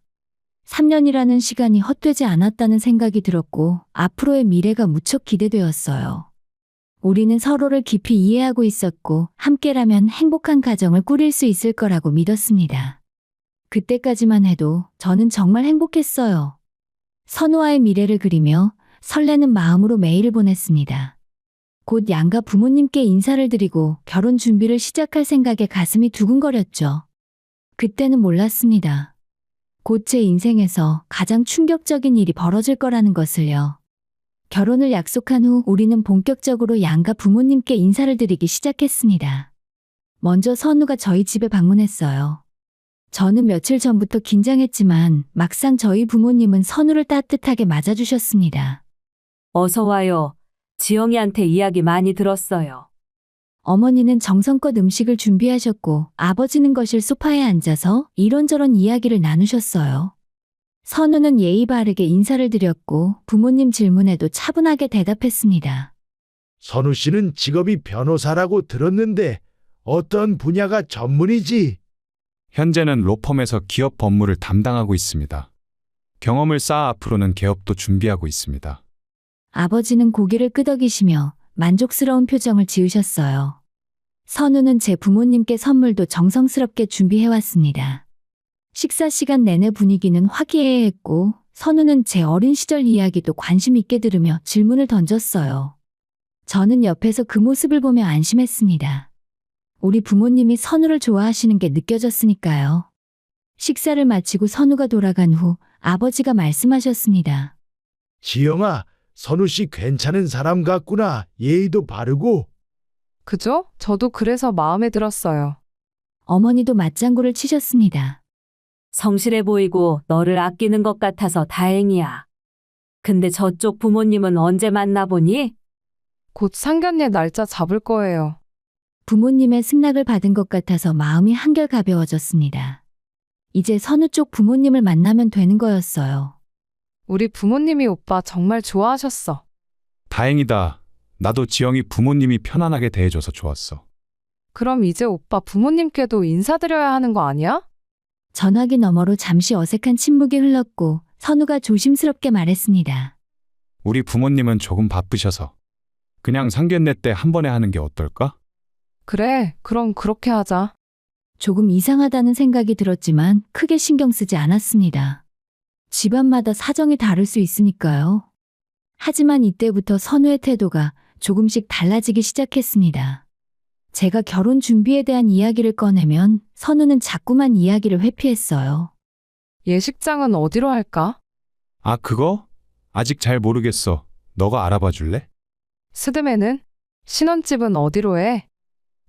S1: 3년이라는 시간이 헛되지 않았다는 생각이 들었고, 앞으로의 미래가 무척 기대되었어요. 우리는 서로를 깊이 이해하고 있었고, 함께라면 행복한 가정을 꾸릴 수 있을 거라고 믿었습니다. 그때까지만 해도 저는 정말 행복했어요. 선우와의 미래를 그리며 설레는 마음으로 메일을 보냈습니다. 곧 양가 부모님께 인사를 드리고 결혼 준비를 시작할 생각에 가슴이 두근거렸죠. 그때는 몰랐습니다. 곧 제 인생에서 가장 충격적인 일이 벌어질 거라는 것을요. 결혼을 약속한 후 우리는 본격적으로 양가 부모님께 인사를 드리기 시작했습니다. 먼저 선우가 저희 집에 방문했어요. 저는 며칠 전부터 긴장했지만 막상 저희 부모님은 선우를 따뜻하게 맞아주셨습니다.
S9: 어서 와요. 지영이한테 이야기 많이 들었어요.
S1: 어머니는 정성껏 음식을 준비하셨고, 아버지는 거실 소파에 앉아서 이런저런 이야기를 나누셨어요. 선우는 예의 바르게 인사를 드렸고, 부모님 질문에도 차분하게 대답했습니다.
S6: 선우 씨는 직업이 변호사라고 들었는데 어떤 분야가 전문이지?
S2: 현재는 로펌에서 기업 법무를 담당하고 있습니다. 경험을 쌓아 앞으로는 개업도 준비하고 있습니다.
S1: 아버지는 고개를 끄덕이시며 만족스러운 표정을 지으셨어요. 선우는 제 부모님께 선물도 정성스럽게 준비해왔습니다. 식사 시간 내내 분위기는 화기애애했고, 선우는 제 어린 시절 이야기도 관심 있게 들으며 질문을 던졌어요. 저는 옆에서 그 모습을 보며 안심했습니다. 우리 부모님이 선우를 좋아하시는 게 느껴졌으니까요. 식사를 마치고 선우가 돌아간 후 아버지가 말씀하셨습니다.
S6: 지영아, 선우 씨 괜찮은 사람 같구나. 예의도 바르고.
S8: 그죠? 저도 그래서 마음에 들었어요.
S1: 어머니도 맞장구를 치셨습니다.
S9: 성실해 보이고 너를 아끼는 것 같아서 다행이야. 근데 저쪽 부모님은 언제 만나보니?
S8: 곧 상견례 날짜 잡을 거예요.
S1: 부모님의 승낙을 받은 것 같아서 마음이 한결 가벼워졌습니다. 이제 선우 쪽 부모님을 만나면 되는 거였어요.
S8: 우리 부모님이 오빠 정말 좋아하셨어.
S2: 다행이다. 나도 지영이 부모님이 편안하게 대해줘서 좋았어.
S8: 그럼 이제 오빠 부모님께도 인사드려야 하는 거 아니야?
S1: 전화기 너머로 잠시 어색한 침묵이 흘렀고 선우가 조심스럽게 말했습니다.
S2: 우리 부모님은 조금 바쁘셔서 그냥 상견례 때 한 번에 하는 게 어떨까?
S8: 그래, 그럼 그렇게 하자.
S1: 조금 이상하다는 생각이 들었지만 크게 신경 쓰지 않았습니다. 집안마다 사정이 다를 수 있으니까요. 하지만 이때부터 선우의 태도가 조금씩 달라지기 시작했습니다. 제가 결혼 준비에 대한 이야기를 꺼내면 선우는 자꾸만 이야기를 회피했어요.
S8: 예식장은 어디로 할까?
S2: 아, 그거? 아직 잘 모르겠어. 너가 알아봐 줄래?
S8: 스드메는? 신혼집은 어디로 해?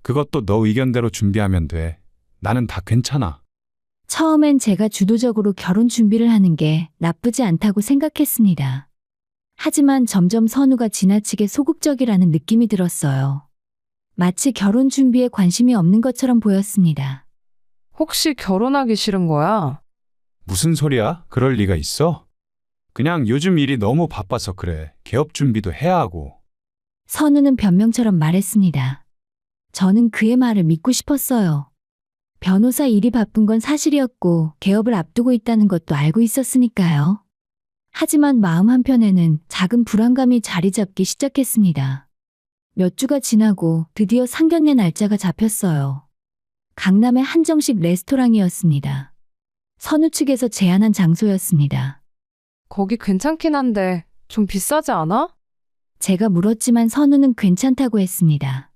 S2: 그것도 너 의견대로 준비하면 돼. 나는 다 괜찮아.
S1: 처음엔 제가 주도적으로 결혼 준비를 하는 게 나쁘지 않다고 생각했습니다. 하지만 점점 선우가 지나치게 소극적이라는 느낌이 들었어요. 마치 결혼 준비에 관심이 없는 것처럼 보였습니다.
S8: 혹시 결혼하기 싫은 거야?
S2: 무슨 소리야? 그럴 리가 있어? 그냥 요즘 일이 너무 바빠서 그래. 개업 준비도 해야 하고.
S1: 선우는 변명처럼 말했습니다. 저는 그의 말을 믿고 싶었어요. 변호사 일이 바쁜 건 사실이었고 개업을 앞두고 있다는 것도 알고 있었으니까요. 하지만 마음 한편에는 작은 불안감이 자리 잡기 시작했습니다. 몇 주가 지나고 드디어 상견례 날짜가 잡혔어요. 강남의 한정식 레스토랑이었습니다. 선우 측에서 제안한 장소였습니다.
S8: 거기 괜찮긴 한데 좀 비싸지 않아?
S1: 제가 물었지만 선우는 괜찮다고 했습니다.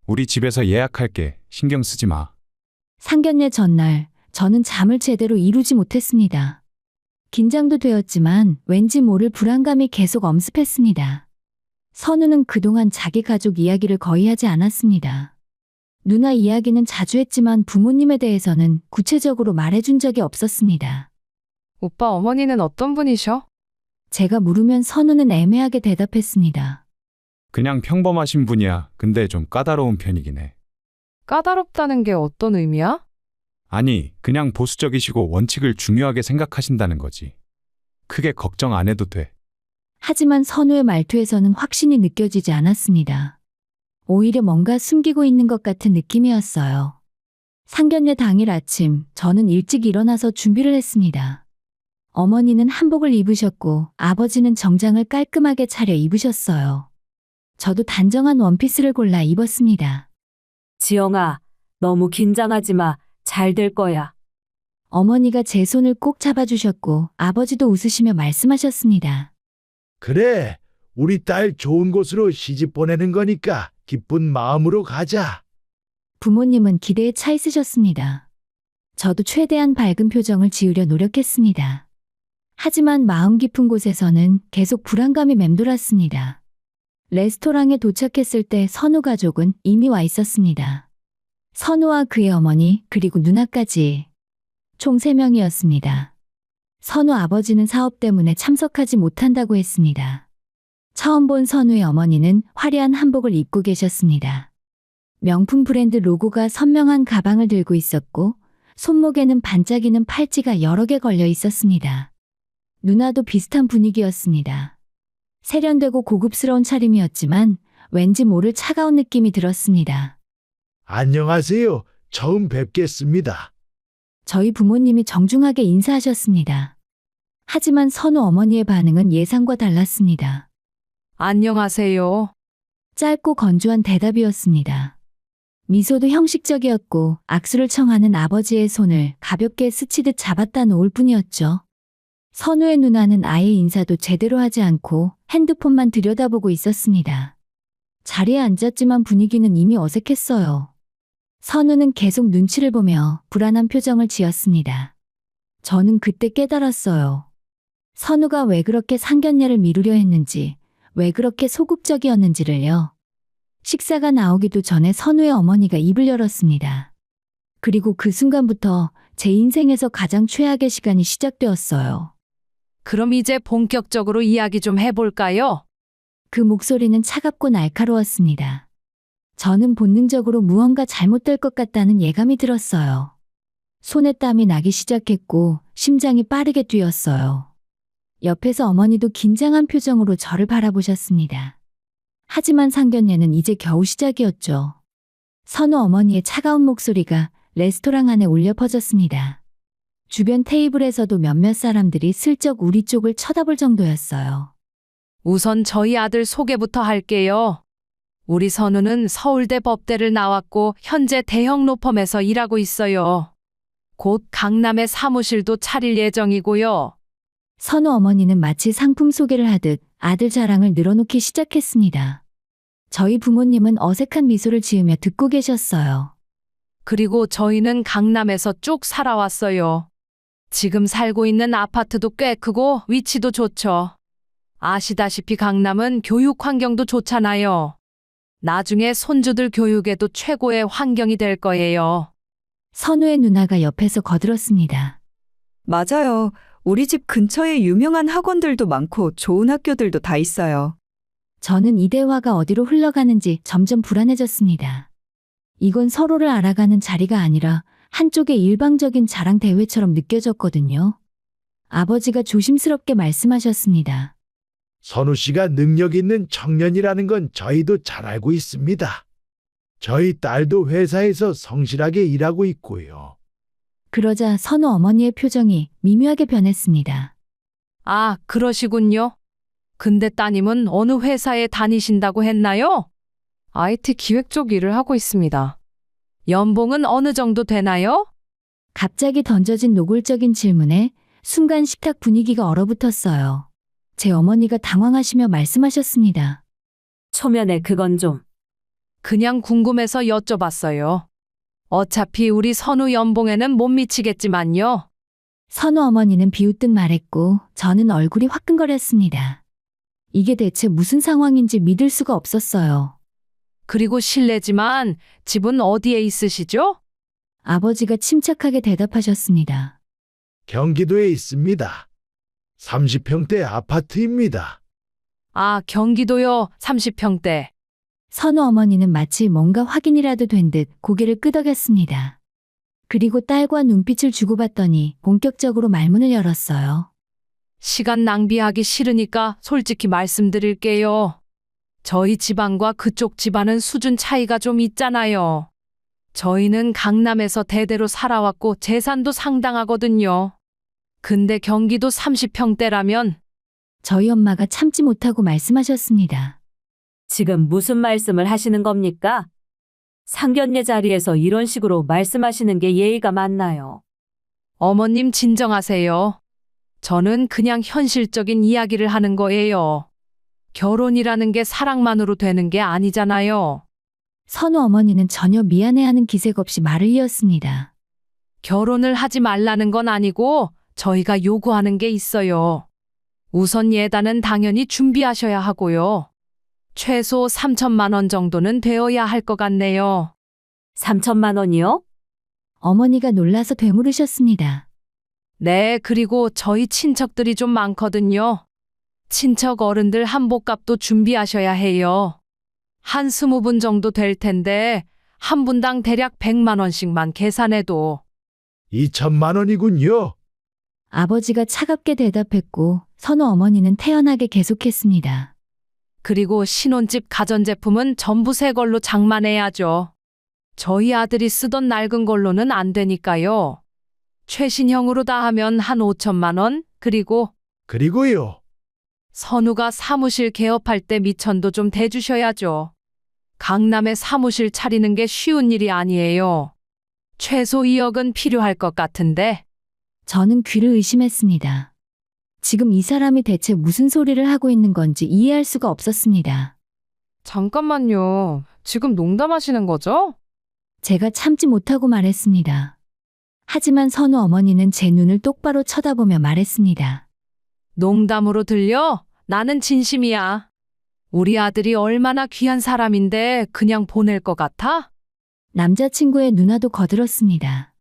S2: 우리 집에서 예약할게. 신경 쓰지 마.
S1: 상견례 전날 저는 잠을 제대로 이루지 못했습니다. 긴장도 되었지만 왠지 모를 불안감이 계속 엄습했습니다. 선우는 그동안 자기 가족 이야기를 거의 하지 않았습니다. 누나 이야기는 자주 했지만 부모님에 대해서는 구체적으로 말해준 적이 없었습니다.
S8: 오빠 어머니는 어떤 분이셔?
S1: 제가 물으면 선우는 애매하게 대답했습니다.
S2: 그냥 평범하신 분이야. 근데 좀 까다로운 편이긴 해.
S8: 까다롭다는 게 어떤 의미야?
S2: 아니, 그냥 보수적이시고 원칙을 중요하게 생각하신다는 거지. 크게 걱정 안 해도 돼.
S1: 하지만 선우의 말투에서는 확신이 느껴지지 않았습니다. 오히려 뭔가 숨기고 있는 것 같은 느낌이었어요. 상견례 당일 아침, 저는 일찍 일어나서 준비를 했습니다. 어머니는 한복을 입으셨고 아버지는 정장을 깔끔하게 차려 입으셨어요. 저도 단정한 원피스를 골라 입었습니다.
S9: 지영아, 너무 긴장하지 마. 잘 될 거야.
S1: 어머니가 제 손을 꼭 잡아주셨고 아버지도 웃으시며 말씀하셨습니다.
S6: 그래, 우리 딸 좋은 곳으로 시집 보내는 거니까 기쁜 마음으로 가자.
S1: 부모님은 기대에 차 있으셨습니다. 저도 최대한 밝은 표정을 지으려 노력했습니다. 하지만 마음 깊은 곳에서는 계속 불안감이 맴돌았습니다. 레스토랑에 도착했을 때 선우 가족은 이미 와 있었습니다. 선우와 그의 어머니 그리고 누나까지 총 3명이었습니다. 선우 아버지는 사업 때문에 참석하지 못한다고 했습니다. 처음 본 선우의 어머니는 화려한 한복을 입고 계셨습니다. 명품 브랜드 로고가 선명한 가방을 들고 있었고 손목에는 반짝이는 팔찌가 여러 개 걸려 있었습니다. 누나도 비슷한 분위기였습니다. 세련되고 고급스러운 차림이었지만 왠지 모를 차가운 느낌이 들었습니다.
S6: 안녕하세요. 처음 뵙겠습니다.
S1: 저희 부모님이 정중하게 인사하셨습니다. 하지만 선우 어머니의 반응은 예상과 달랐습니다.
S8: 안녕하세요.
S1: 짧고 건조한 대답이었습니다. 미소도 형식적이었고 악수를 청하는 아버지의 손을 가볍게 스치듯 잡았다 놓을 뿐이었죠. 선우의 누나는 아예 인사도 제대로 하지 않고 핸드폰만 들여다보고 있었습니다. 자리에 앉았지만 분위기는 이미 어색했어요. 선우는 계속 눈치를 보며 불안한 표정을 지었습니다. 저는 그때 깨달았어요. 선우가 왜 그렇게 상견례를 미루려 했는지, 왜 그렇게 소극적이었는지를요. 식사가 나오기도 전에 선우의 어머니가 입을 열었습니다. 그리고 그 순간부터 제 인생에서 가장 최악의 시간이 시작되었어요.
S8: 그럼 이제 본격적으로 이야기 좀 해볼까요?
S1: 그 목소리는 차갑고 날카로웠습니다. 저는 본능적으로 무언가 잘못될 것 같다는 예감이 들었어요. 손에 땀이 나기 시작했고 심장이 빠르게 뛰었어요. 옆에서 어머니도 긴장한 표정으로 저를 바라보셨습니다. 하지만 상견례는 이제 겨우 시작이었죠. 선우 어머니의 차가운 목소리가 레스토랑 안에 울려 퍼졌습니다. 주변 테이블에서도 몇몇 사람들이 슬쩍 우리 쪽을 쳐다볼 정도였어요.
S8: 우선 저희 아들 소개부터 할게요. 우리 선우는 서울대 법대를 나왔고 현재 대형 로펌에서 일하고 있어요. 곧 강남에 사무실도 차릴 예정이고요.
S1: 선우 어머니는 마치 상품 소개를 하듯 아들 자랑을 늘어놓기 시작했습니다. 저희 부모님은 어색한 미소를 지으며 듣고 계셨어요.
S8: 그리고 저희는 강남에서 쭉 살아왔어요. 지금 살고 있는 아파트도 꽤 크고 위치도 좋죠. 아시다시피 강남은 교육 환경도 좋잖아요. 나중에 손주들 교육에도 최고의 환경이 될 거예요.
S1: 선우의 누나가 옆에서 거들었습니다.
S3: 맞아요. 우리 집 근처에 유명한 학원들도 많고 좋은 학교들도 다 있어요.
S1: 저는 이 대화가 어디로 흘러가는지 점점 불안해졌습니다. 이건 서로를 알아가는 자리가 아니라 한쪽의 일방적인 자랑 대회처럼 느껴졌거든요. 아버지가 조심스럽게 말씀하셨습니다.
S6: 선우 씨가 능력 있는 청년이라는 건 저희도 잘 알고 있습니다. 저희 딸도 회사에서 성실하게 일하고 있고요.
S1: 그러자 선우 어머니의 표정이 미묘하게 변했습니다.
S8: 아, 그러시군요. 근데 따님은 어느 회사에 다니신다고 했나요? IT 기획 쪽 일을 하고 있습니다. 연봉은 어느 정도 되나요?
S1: 갑자기 던져진 노골적인 질문에 순간 식탁 분위기가 얼어붙었어요. 제 어머니가 당황하시며 말씀하셨습니다.
S9: 초면에 그건 좀.
S8: 그냥 궁금해서 여쭤봤어요. 어차피 우리 선우 연봉에는 못 미치겠지만요.
S1: 선우 어머니는 비웃듯 말했고 저는 얼굴이 화끈거렸습니다. 이게 대체 무슨 상황인지 믿을 수가 없었어요.
S8: 그리고 실례지만 집은 어디에 있으시죠?
S1: 아버지가 침착하게 대답하셨습니다.
S6: 경기도에 있습니다. 30평대 아파트입니다.
S8: 아, 경기도요. 30평대.
S1: 선우 어머니는 마치 뭔가 확인이라도 된 듯 고개를 끄덕였습니다. 그리고 딸과 눈빛을 주고받더니 본격적으로 말문을 열었어요.
S8: 시간 낭비하기 싫으니까 솔직히 말씀드릴게요. 저희 집안과 그쪽 집안은 수준 차이가 좀 있잖아요. 저희는 강남에서 대대로 살아왔고 재산도 상당하거든요. 근데 경기도 30평대라면
S1: 저희 엄마가 참지 못하고 말씀하셨습니다.
S9: 지금 무슨 말씀을 하시는 겁니까? 상견례 자리에서 이런 식으로 말씀하시는 게 예의가 맞나요?
S8: 어머님 진정하세요. 저는 그냥 현실적인 이야기를 하는 거예요. 결혼이라는 게 사랑만으로 되는 게 아니잖아요.
S1: 선우 어머니는 전혀 미안해하는 기색 없이 말을 이었습니다.
S8: 결혼을 하지 말라는 건 아니고 저희가 요구하는 게 있어요. 우선 예단은 당연히 준비하셔야 하고요. 최소 3천만 원 정도는 되어야 할 것 같네요.
S9: 3천만 원이요?
S1: 어머니가 놀라서 되물으셨습니다.
S8: 네, 그리고 저희 친척들이 좀 많거든요. 친척 어른들 한복값도 준비하셔야 해요. 한 20분 정도 될 텐데 한 분당 대략 100만 원씩만 계산해도.
S6: 2천만 원이군요.
S1: 아버지가 차갑게 대답했고 선우 어머니는 태연하게 계속했습니다.
S8: 그리고 신혼집 가전제품은 전부 새 걸로 장만해야죠. 저희 아들이 쓰던 낡은 걸로는 안 되니까요. 최신형으로 다 하면 한 5천만 원?
S6: 그리고요.
S8: 선우가 사무실 개업할 때 미천도 좀 대주셔야죠. 강남에 사무실 차리는 게 쉬운 일이 아니에요. 최소 2억은 필요할 것 같은데.
S1: 저는 귀를 의심했습니다. 지금 이 사람이 대체 무슨 소리를 하고 있는 건지 이해할 수가 없었습니다.
S8: 잠깐만요. 지금 농담하시는 거죠?
S1: 제가 참지 못하고 말했습니다. 하지만 선우 어머니는 제 눈을 똑바로 쳐다보며 말했습니다.
S8: 농담으로 들려? 나는 진심이야. 우리 아들이 얼마나 귀한 사람인데 그냥 보낼 것 같아?
S1: 남자친구의 누나도 거들었습니다.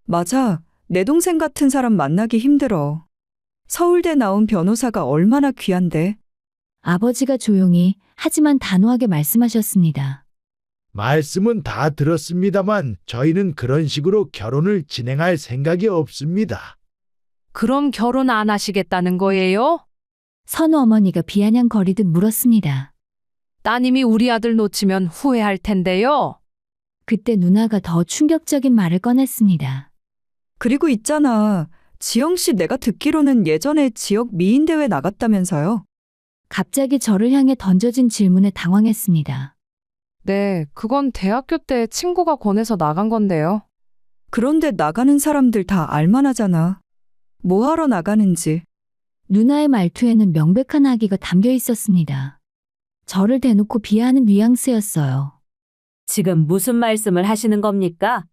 S3: 맞아. 내 동생 같은 사람 만나기 힘들어. 서울대 나온 변호사가 얼마나 귀한데.
S1: 아버지가 조용히 하지만 단호하게 말씀하셨습니다.
S6: 말씀은 다 들었습니다만 저희는 그런 식으로 결혼을 진행할 생각이 없습니다.
S8: 그럼 결혼 안 하시겠다는 거예요?
S1: 선우 어머니가 비아냥거리듯 물었습니다.
S8: 따님이 우리 아들 놓치면 후회할 텐데요.
S1: 그때 누나가 더 충격적인 말을 꺼냈습니다.
S3: 그리고 있잖아. 지영 씨 내가 듣기로는 예전에 지역 미인대회 나갔다면서요.
S1: 갑자기 저를 향해 던져진 질문에 당황했습니다.
S8: 네, 그건 대학교 때 친구가 권해서 나간 건데요.
S3: 그런데 나가는 사람들 다 알만하잖아. 뭐 하러 나가는지.
S1: 누나의 말투에는 명백한 악의가 담겨 있었습니다. 저를 대놓고 비하하는 뉘앙스였어요.
S9: 지금 무슨 말씀을 하시는 겁니까?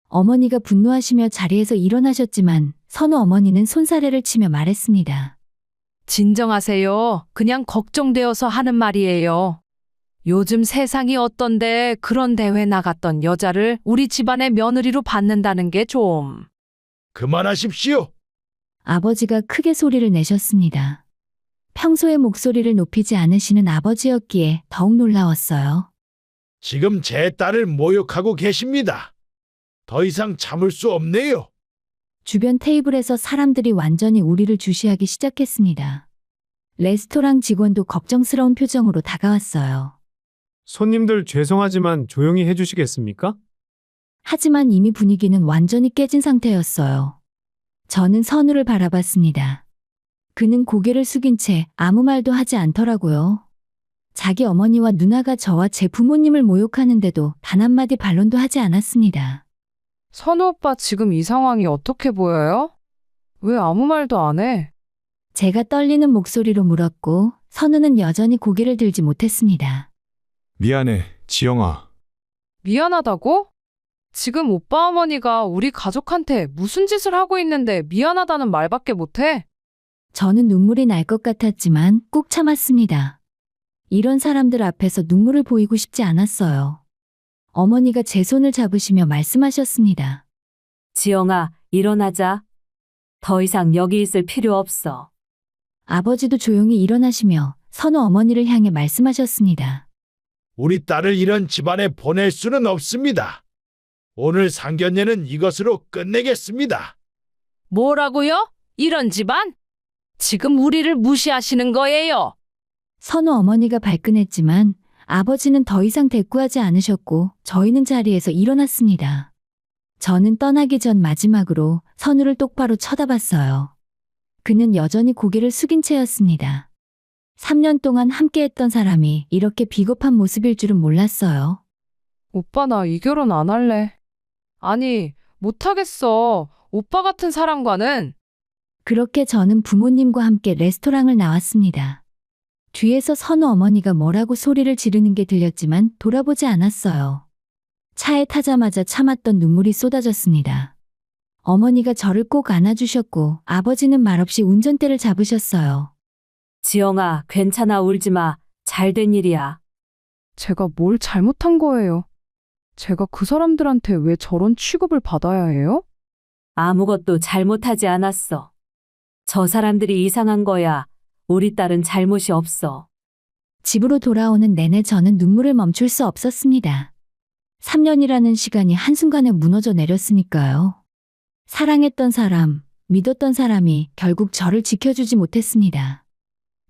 S1: 어머니가 분노하시며 자리에서 일어나셨지만 선우 어머니는 손사래를 치며 말했습니다.
S8: 진정하세요. 그냥 걱정되어서 하는 말이에요. 요즘 세상이 어떤데 그런 대회 나갔던 여자를 우리 집안의 며느리로 받는다는 게 좀.
S6: 그만하십시오.
S1: 아버지가 크게 소리를 내셨습니다. 평소에 목소리를 높이지 않으시는 아버지였기에 더욱 놀라웠어요.
S6: 지금 제 딸을 모욕하고 계십니다. 더 이상 참을 수 없네요.
S1: 주변 테이블에서 사람들이 완전히 우리를 주시하기 시작했습니다. 레스토랑 직원도 걱정스러운 표정으로 다가왔어요.
S10: 손님들 죄송하지만 조용히 해주시겠습니까?
S1: 하지만 이미 분위기는 완전히 깨진 상태였어요. 저는 선우를 바라봤습니다. 그는 고개를 숙인 채 아무 말도 하지 않더라고요. 자기 어머니와 누나가 저와 제 부모님을 모욕하는데도 단 한마디 반론도 하지 않았습니다.
S8: 선우 오빠 지금 이 상황이 어떻게 보여요? 왜 아무 말도 안 해?
S1: 제가 떨리는 목소리로 물었고 선우는 여전히 고개를 들지 못했습니다.
S2: 미안해, 지영아.
S8: 미안하다고? 지금 오빠 어머니가 우리 가족한테 무슨 짓을 하고 있는데 미안하다는 말밖에 못해?
S1: 저는 눈물이 날 것 같았지만 꾹 참았습니다. 이런 사람들 앞에서 눈물을 보이고 싶지 않았어요. 어머니가 제 손을 잡으시며 말씀하셨습니다.
S9: 지영아, 일어나자. 더 이상 여기 있을 필요 없어.
S1: 아버지도 조용히 일어나시며 선우 어머니를 향해 말씀하셨습니다.
S6: 우리 딸을 이런 집안에 보낼 수는 없습니다. 오늘 상견례는 이것으로 끝내겠습니다.
S8: 뭐라고요? 이런 집안? 지금 우리를 무시하시는 거예요.
S1: 선우 어머니가 발끈했지만 아버지는 더 이상 대꾸하지 않으셨고 저희는 자리에서 일어났습니다. 저는 떠나기 전 마지막으로 선우를 똑바로 쳐다봤어요. 그는 여전히 고개를 숙인 채였습니다. 3년 동안 함께했던 사람이 이렇게 비겁한 모습일 줄은 몰랐어요.
S8: 오빠 나 이 결혼 안 할래. 아니, 못하겠어. 오빠 같은 사람과는.
S1: 그렇게 저는 부모님과 함께 레스토랑을 나왔습니다. 뒤에서 선우 어머니가 뭐라고 소리를 지르는 게 들렸지만 돌아보지 않았어요. 차에 타자마자 참았던 눈물이 쏟아졌습니다. 어머니가 저를 꼭 안아주셨고 아버지는 말없이 운전대를 잡으셨어요.
S9: 지영아, 괜찮아, 울지 마. 잘된 일이야.
S8: 제가 뭘 잘못한 거예요? 제가 그 사람들한테 왜 저런 취급을 받아야 해요?
S9: 아무것도 잘못하지 않았어. 저 사람들이 이상한 거야. 우리 딸은 잘못이 없어.
S1: 집으로 돌아오는 내내 저는 눈물을 멈출 수 없었습니다. 3년이라는 시간이 한순간에 무너져 내렸으니까요. 사랑했던 사람, 믿었던 사람이 결국 저를 지켜주지 못했습니다.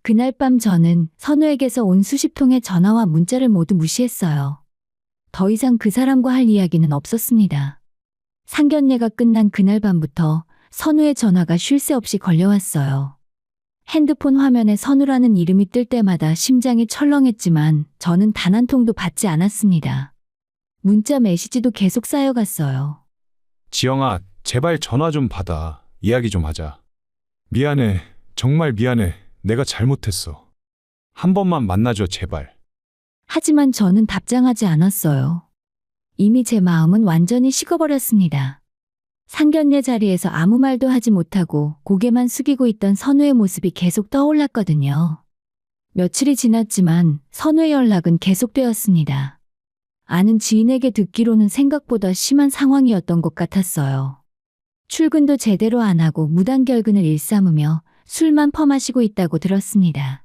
S1: 그날 밤 저는 선우에게서 온 수십 통의 전화와 문자를 모두 무시했어요. 더 이상 그 사람과 할 이야기는 없었습니다. 상견례가 끝난 그날 밤부터 선우의 전화가 쉴 새 없이 걸려왔어요. 핸드폰 화면에 선우라는 이름이 뜰 때마다 심장이 철렁했지만 저는 단 한 통도 받지 않았습니다. 문자 메시지도 계속 쌓여갔어요.
S2: 지영아, 제발 전화 좀 받아. 이야기 좀 하자. 미안해. 정말 미안해. 내가 잘못했어. 한 번만 만나줘, 제발.
S1: 하지만 저는 답장하지 않았어요. 이미 제 마음은 완전히 식어버렸습니다. 상견례 자리에서 아무 말도 하지 못하고 고개만 숙이고 있던 선우의 모습이 계속 떠올랐거든요. 며칠이 지났지만 선우의 연락은 계속되었습니다. 아는 지인에게 듣기로는 생각보다 심한 상황이었던 것 같았어요. 출근도 제대로 안 하고 무단결근을 일삼으며 술만 퍼마시고 있다고 들었습니다.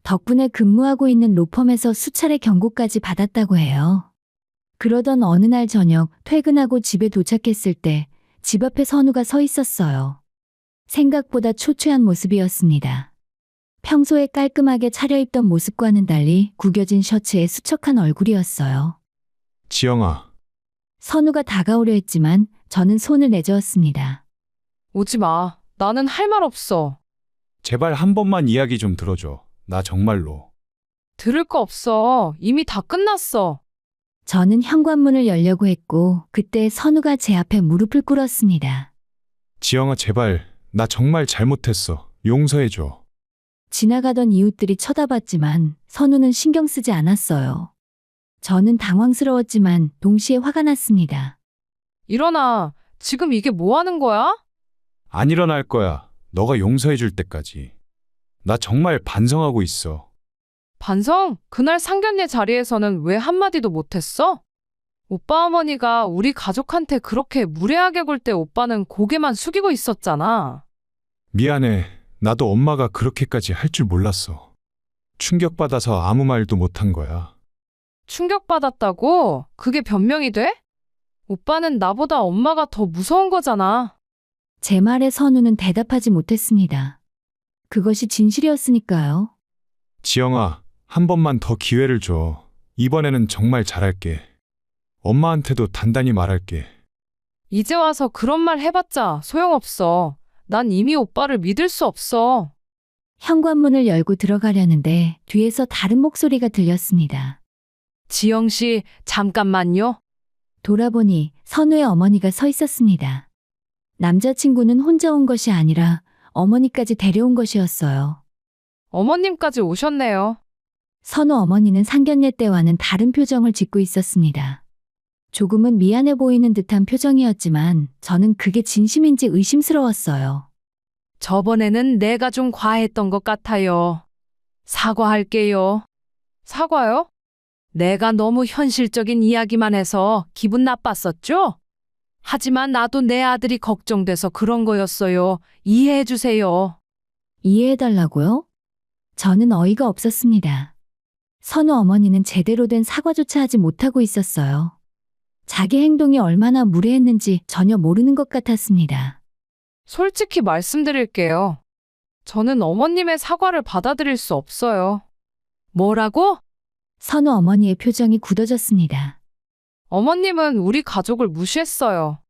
S1: 덕분에 근무하고 있는 로펌에서 수차례 경고까지 받았다고 해요. 그러던 어느 날 저녁 퇴근하고 집에 도착했을 때 집 앞에 선우가 서 있었어요. 생각보다 초췌한 모습이었습니다. 평소에 깔끔하게 차려입던 모습과는 달리 구겨진 셔츠에 수척한 얼굴이었어요.
S2: 지영아,
S1: 선우가 다가오려 했지만 저는 손을 내저었습니다.
S8: 오지 마. 나는 할 말 없어.
S2: 제발 한 번만 이야기 좀 들어줘. 나 정말로.
S8: 들을 거 없어. 이미 다 끝났어.
S1: 저는 현관문을 열려고 했고 그때 선우가 제 앞에 무릎을 꿇었습니다.
S2: 지영아, 제발. 나 정말 잘못했어. 용서해줘.
S1: 지나가던 이웃들이 쳐다봤지만 선우는 신경 쓰지 않았어요. 저는 당황스러웠지만 동시에 화가 났습니다.
S8: 일어나. 지금 이게 뭐 하는 거야?
S2: 안 일어날 거야. 너가 용서해 줄 때까지. 나 정말 반성하고 있어.
S8: 반성? 그날 상견례 자리에서는 왜 한마디도 못했어? 오빠 어머니가 우리 가족한테 그렇게 무례하게 굴 때 오빠는 고개만 숙이고 있었잖아.
S2: 미안해. 나도 엄마가 그렇게까지 할 줄 몰랐어. 충격받아서 아무 말도 못한 거야.
S8: 충격받았다고? 그게 변명이 돼? 오빠는 나보다 엄마가 더 무서운 거잖아.
S1: 제 말에 선우는 대답하지 못했습니다. 그것이 진실이었으니까요.
S2: 지영아, 한 번만 더 기회를 줘. 이번에는 정말 잘할게. 엄마한테도 단단히 말할게.
S8: 이제 와서 그런 말 해봤자 소용없어. 난 이미 오빠를 믿을 수 없어.
S1: 현관문을 열고 들어가려는데 뒤에서 다른 목소리가 들렸습니다.
S8: 지영 씨, 잠깐만요.
S1: 돌아보니 선우의 어머니가 서 있었습니다. 남자친구는 혼자 온 것이 아니라 어머니까지 데려온 것이었어요.
S8: 어머님까지 오셨네요.
S1: 선우 어머니는 상견례 때와는 다른 표정을 짓고 있었습니다. 조금은 미안해 보이는 듯한 표정이었지만 저는 그게 진심인지 의심스러웠어요.
S8: 저번에는 내가 좀 과했던 것 같아요. 사과할게요. 사과요? 내가 너무 현실적인 이야기만 해서 기분 나빴었죠? 하지만 나도 내 아들이 걱정돼서 그런 거였어요. 이해해 주세요.
S1: 이해해달라고요? 저는 어이가 없었습니다. 선우 어머니는 제대로 된 사과조차 하지 못하고 있었어요. 자기 행동이 얼마나 무례했는지 전혀 모르는 것 같았습니다.
S8: 솔직히 말씀드릴게요. 저는 어머님의 사과를 받아들일 수 없어요. 뭐라고?
S1: 선우 어머니의 표정이 굳어졌습니다.
S8: 어머님은 우리 가족을 무시했어요.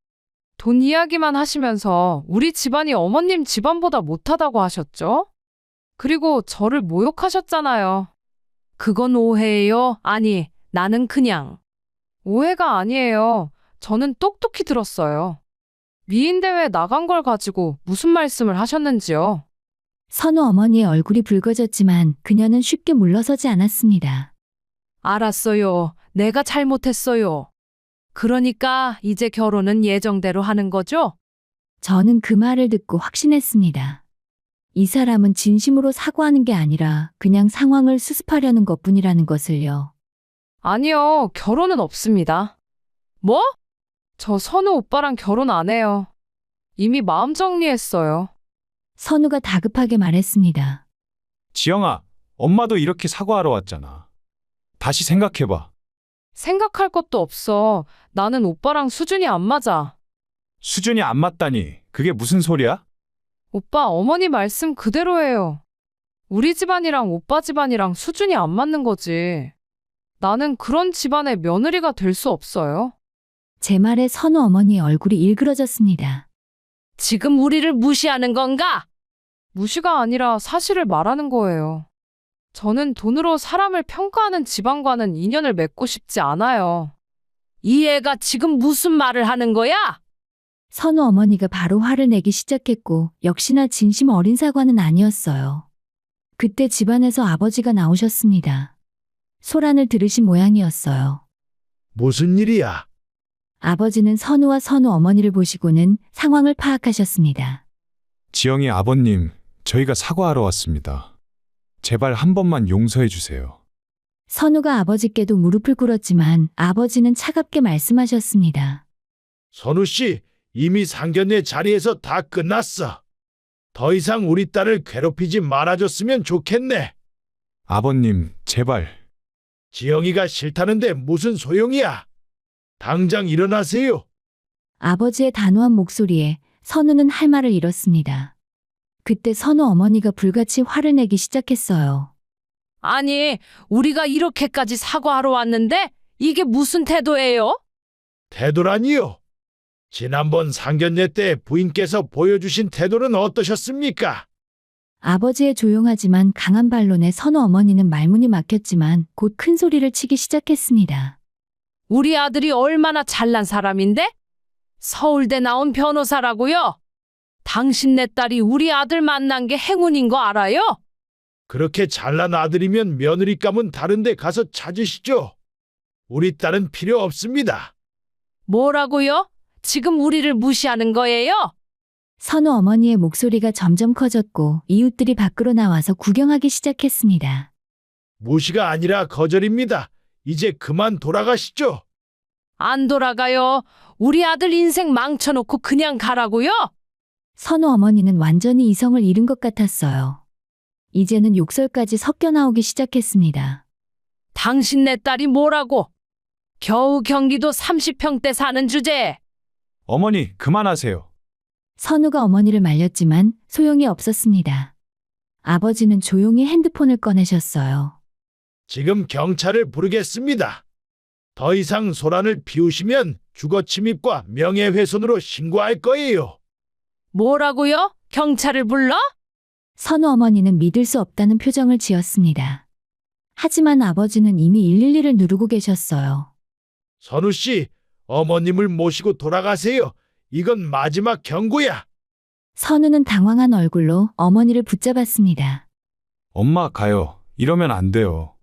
S8: 돈 이야기만 하시면서 우리 집안이 어머님 집안보다 못하다고 하셨죠? 그리고 저를 모욕하셨잖아요. 그건 오해예요? 아니, 나는 그냥. 오해가 아니에요. 저는 똑똑히 들었어요. 미인대회 나간 걸 가지고 무슨 말씀을 하셨는지요?
S1: 선우 어머니의 얼굴이 붉어졌지만 그녀는 쉽게 물러서지 않았습니다.
S8: 알았어요. 내가 잘못했어요. 그러니까 이제 결혼은 예정대로 하는 거죠?
S1: 저는 그 말을 듣고 확신했습니다. 이 사람은 진심으로 사과하는 게 아니라 그냥 상황을 수습하려는 것뿐이라는 것을요.
S8: 아니요, 결혼은 없습니다. 뭐? 저 선우 오빠랑 결혼 안 해요. 이미 마음 정리했어요.
S1: 선우가 다급하게 말했습니다.
S2: 지영아, 엄마도 이렇게 사과하러 왔잖아. 다시 생각해봐.
S8: 생각할 것도 없어. 나는 오빠랑 수준이 안 맞아.
S2: 수준이 안 맞다니. 그게 무슨 소리야?
S8: 오빠 어머니 말씀 그대로예요. 우리 집안이랑 오빠 집안이랑 수준이 안 맞는 거지. 나는 그런 집안의 며느리가 될 수 없어요.
S1: 제 말에 선우 어머니의 얼굴이 일그러졌습니다.
S8: 지금 우리를 무시하는 건가? 무시가 아니라 사실을 말하는 거예요. 저는 돈으로 사람을 평가하는 집안과는 인연을 맺고 싶지 않아요. 이 애가 지금 무슨 말을 하는 거야?
S1: 선우 어머니가 바로 화를 내기 시작했고 역시나 진심 어린 사과는 아니었어요. 그때 집안에서 아버지가 나오셨습니다. 소란을 들으신 모양이었어요.
S6: 무슨 일이야?
S1: 아버지는 선우와 선우 어머니를 보시고는 상황을 파악하셨습니다.
S2: 지영이 아버님, 저희가 사과하러 왔습니다. 제발 한 번만 용서해 주세요.
S1: 선우가 아버지께도 무릎을 꿇었지만 아버지는 차갑게 말씀하셨습니다.
S6: 선우 씨, 이미 상견례 자리에서 다 끝났어. 더 이상 우리 딸을 괴롭히지 말아줬으면 좋겠네.
S2: 아버님, 제발.
S6: 지영이가 싫다는데 무슨 소용이야? 당장 일어나세요.
S1: 아버지의 단호한 목소리에 선우는 할 말을 잃었습니다. 그때 선우 어머니가 불같이 화를 내기 시작했어요.
S8: 아니, 우리가 이렇게까지 사과하러 왔는데 이게 무슨 태도예요?
S6: 태도라니요? 지난번 상견례 때 부인께서 보여주신 태도는 어떠셨습니까?
S1: 아버지의 조용하지만 강한 반론에 선우 어머니는 말문이 막혔지만 곧 큰 소리를 치기 시작했습니다.
S8: 우리 아들이 얼마나 잘난 사람인데? 서울대 나온 변호사라고요? 당신네 딸이 우리 아들 만난 게 행운인 거 알아요?
S6: 그렇게 잘난 아들이면 며느리감은 다른 데 가서 찾으시죠. 우리 딸은 필요 없습니다.
S8: 뭐라고요? 지금 우리를 무시하는 거예요?
S1: 선우 어머니의 목소리가 점점 커졌고 이웃들이 밖으로 나와서 구경하기 시작했습니다.
S6: 무시가 아니라 거절입니다. 이제 그만 돌아가시죠.
S8: 안 돌아가요. 우리 아들 인생 망쳐놓고 그냥 가라고요?
S1: 선우 어머니는 완전히 이성을 잃은 것 같았어요. 이제는 욕설까지 섞여 나오기 시작했습니다.
S8: 당신 내 딸이 뭐라고? 겨우 경기도 30평대 사는 주제에.
S2: 어머니, 그만하세요.
S1: 선우가 어머니를 말렸지만 소용이 없었습니다. 아버지는 조용히 핸드폰을 꺼내셨어요.
S6: 지금 경찰을 부르겠습니다. 더 이상 소란을 피우시면 주거 침입과 명예훼손으로 신고할 거예요.
S8: 뭐라고요? 경찰을 불러?
S1: 선우 어머니는 믿을 수 없다는 표정을 지었습니다. 하지만 아버지는 이미 112를 누르고 계셨어요.
S6: 선우 씨, 어머님을 모시고 돌아가세요. 이건 마지막 경고야.
S1: 선우는 당황한 얼굴로 어머니를 붙잡았습니다.
S2: 엄마, 가요. 이러면 안 돼요.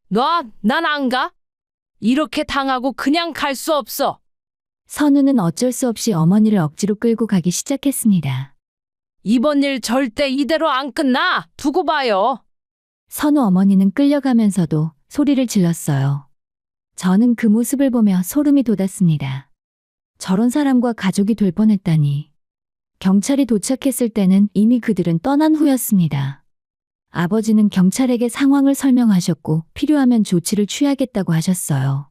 S8: 난 안 가. 이렇게 당하고 그냥 갈 수 없어.
S1: 선우는 어쩔 수 없이 어머니를 억지로 끌고 가기 시작했습니다.
S8: 이번 일 절대 이대로 안 끝나. 두고 봐요.
S1: 선우 어머니는 끌려가면서도 소리를 질렀어요. 저는 그 모습을 보며 소름이 돋았습니다. 저런 사람과 가족이 될 뻔했다니. 경찰이 도착했을 때는 이미 그들은 떠난 후였습니다. 아버지는 경찰에게 상황을 설명하셨고 필요하면 조치를 취하겠다고 하셨어요.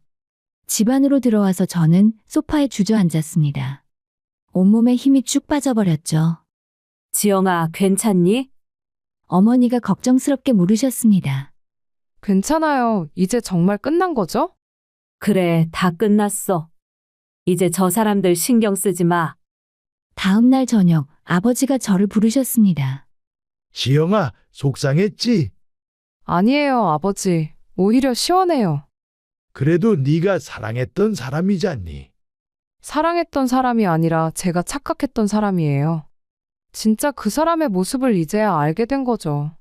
S1: 집 안으로 들어와서 저는 소파에 주저앉았습니다. 온몸에 힘이 쭉 빠져버렸죠.
S9: 지영아, 괜찮니?
S1: 어머니가 걱정스럽게 물으셨습니다.
S8: 괜찮아요. 이제 정말 끝난 거죠?
S9: 그래, 다 끝났어. 이제 저 사람들 신경 쓰지 마.
S1: 다음 날 저녁 아버지가 저를 부르셨습니다.
S6: 지영아, 속상했지?
S8: 아니에요, 아버지. 오히려 시원해요.
S6: 그래도 네가 사랑했던 사람이잖니.
S8: 사랑했던 사람이 아니라 제가 착각했던 사람이에요. 진짜 그 사람의 모습을 이제야 알게 된 거죠.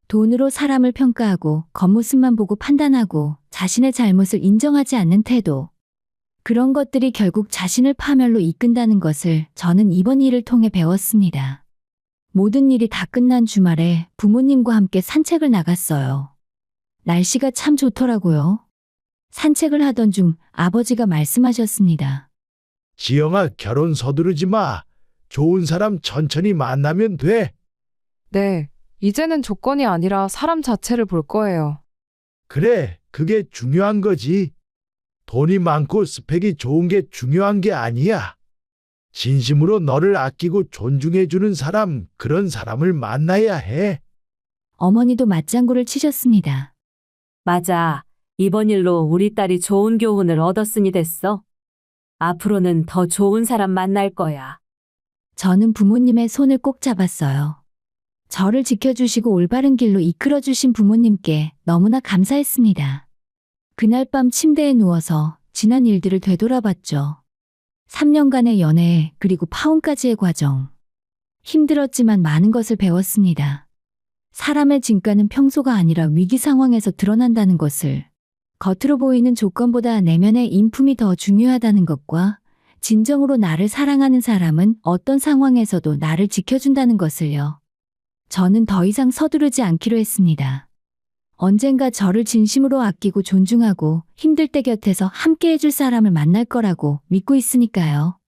S1: 돈으로 사람을 평가하고 겉모습만 보고 판단하고 자신의 잘못을 인정하지 않는 태도. 그런 것들이 결국 자신을 파멸로 이끈다는 것을 저는 이번 일을 통해 배웠습니다. 모든 일이 다 끝난 주말에 부모님과 함께 산책을 나갔어요. 날씨가 참 좋더라고요. 산책을 하던 중 아버지가 말씀하셨습니다.
S6: 지영아, 결혼 서두르지 마. 좋은 사람 천천히 만나면 돼.
S8: 네, 이제는 조건이 아니라 사람 자체를 볼 거예요.
S6: 그래, 그게 중요한 거지. 돈이 많고 스펙이 좋은 게 중요한 게 아니야. 진심으로 너를 아끼고 존중해주는 사람, 그런 사람을 만나야 해.
S1: 어머니도 맞장구를 치셨습니다.
S9: 맞아. 이번 일로 우리 딸이 좋은 교훈을 얻었으니 됐어. 앞으로는 더 좋은 사람 만날 거야.
S1: 저는 부모님의 손을 꼭 잡았어요. 저를 지켜주시고 올바른 길로 이끌어주신 부모님께 너무나 감사했습니다. 그날 밤 침대에 누워서 지난 일들을 되돌아봤죠. 3년간의 연애 그리고 파혼까지의 과정. 힘들었지만 많은 것을 배웠습니다. 사람의 진가는 평소가 아니라 위기 상황에서 드러난다는 것을, 겉으로 보이는 조건보다 내면의 인품이 더 중요하다는 것과 진정으로 나를 사랑하는 사람은 어떤 상황에서도 나를 지켜준다는 것을요. 저는 더 이상 서두르지 않기로 했습니다. 언젠가 저를 진심으로 아끼고 존중하고 힘들 때 곁에서 함께 해줄 사람을 만날 거라고 믿고 있으니까요.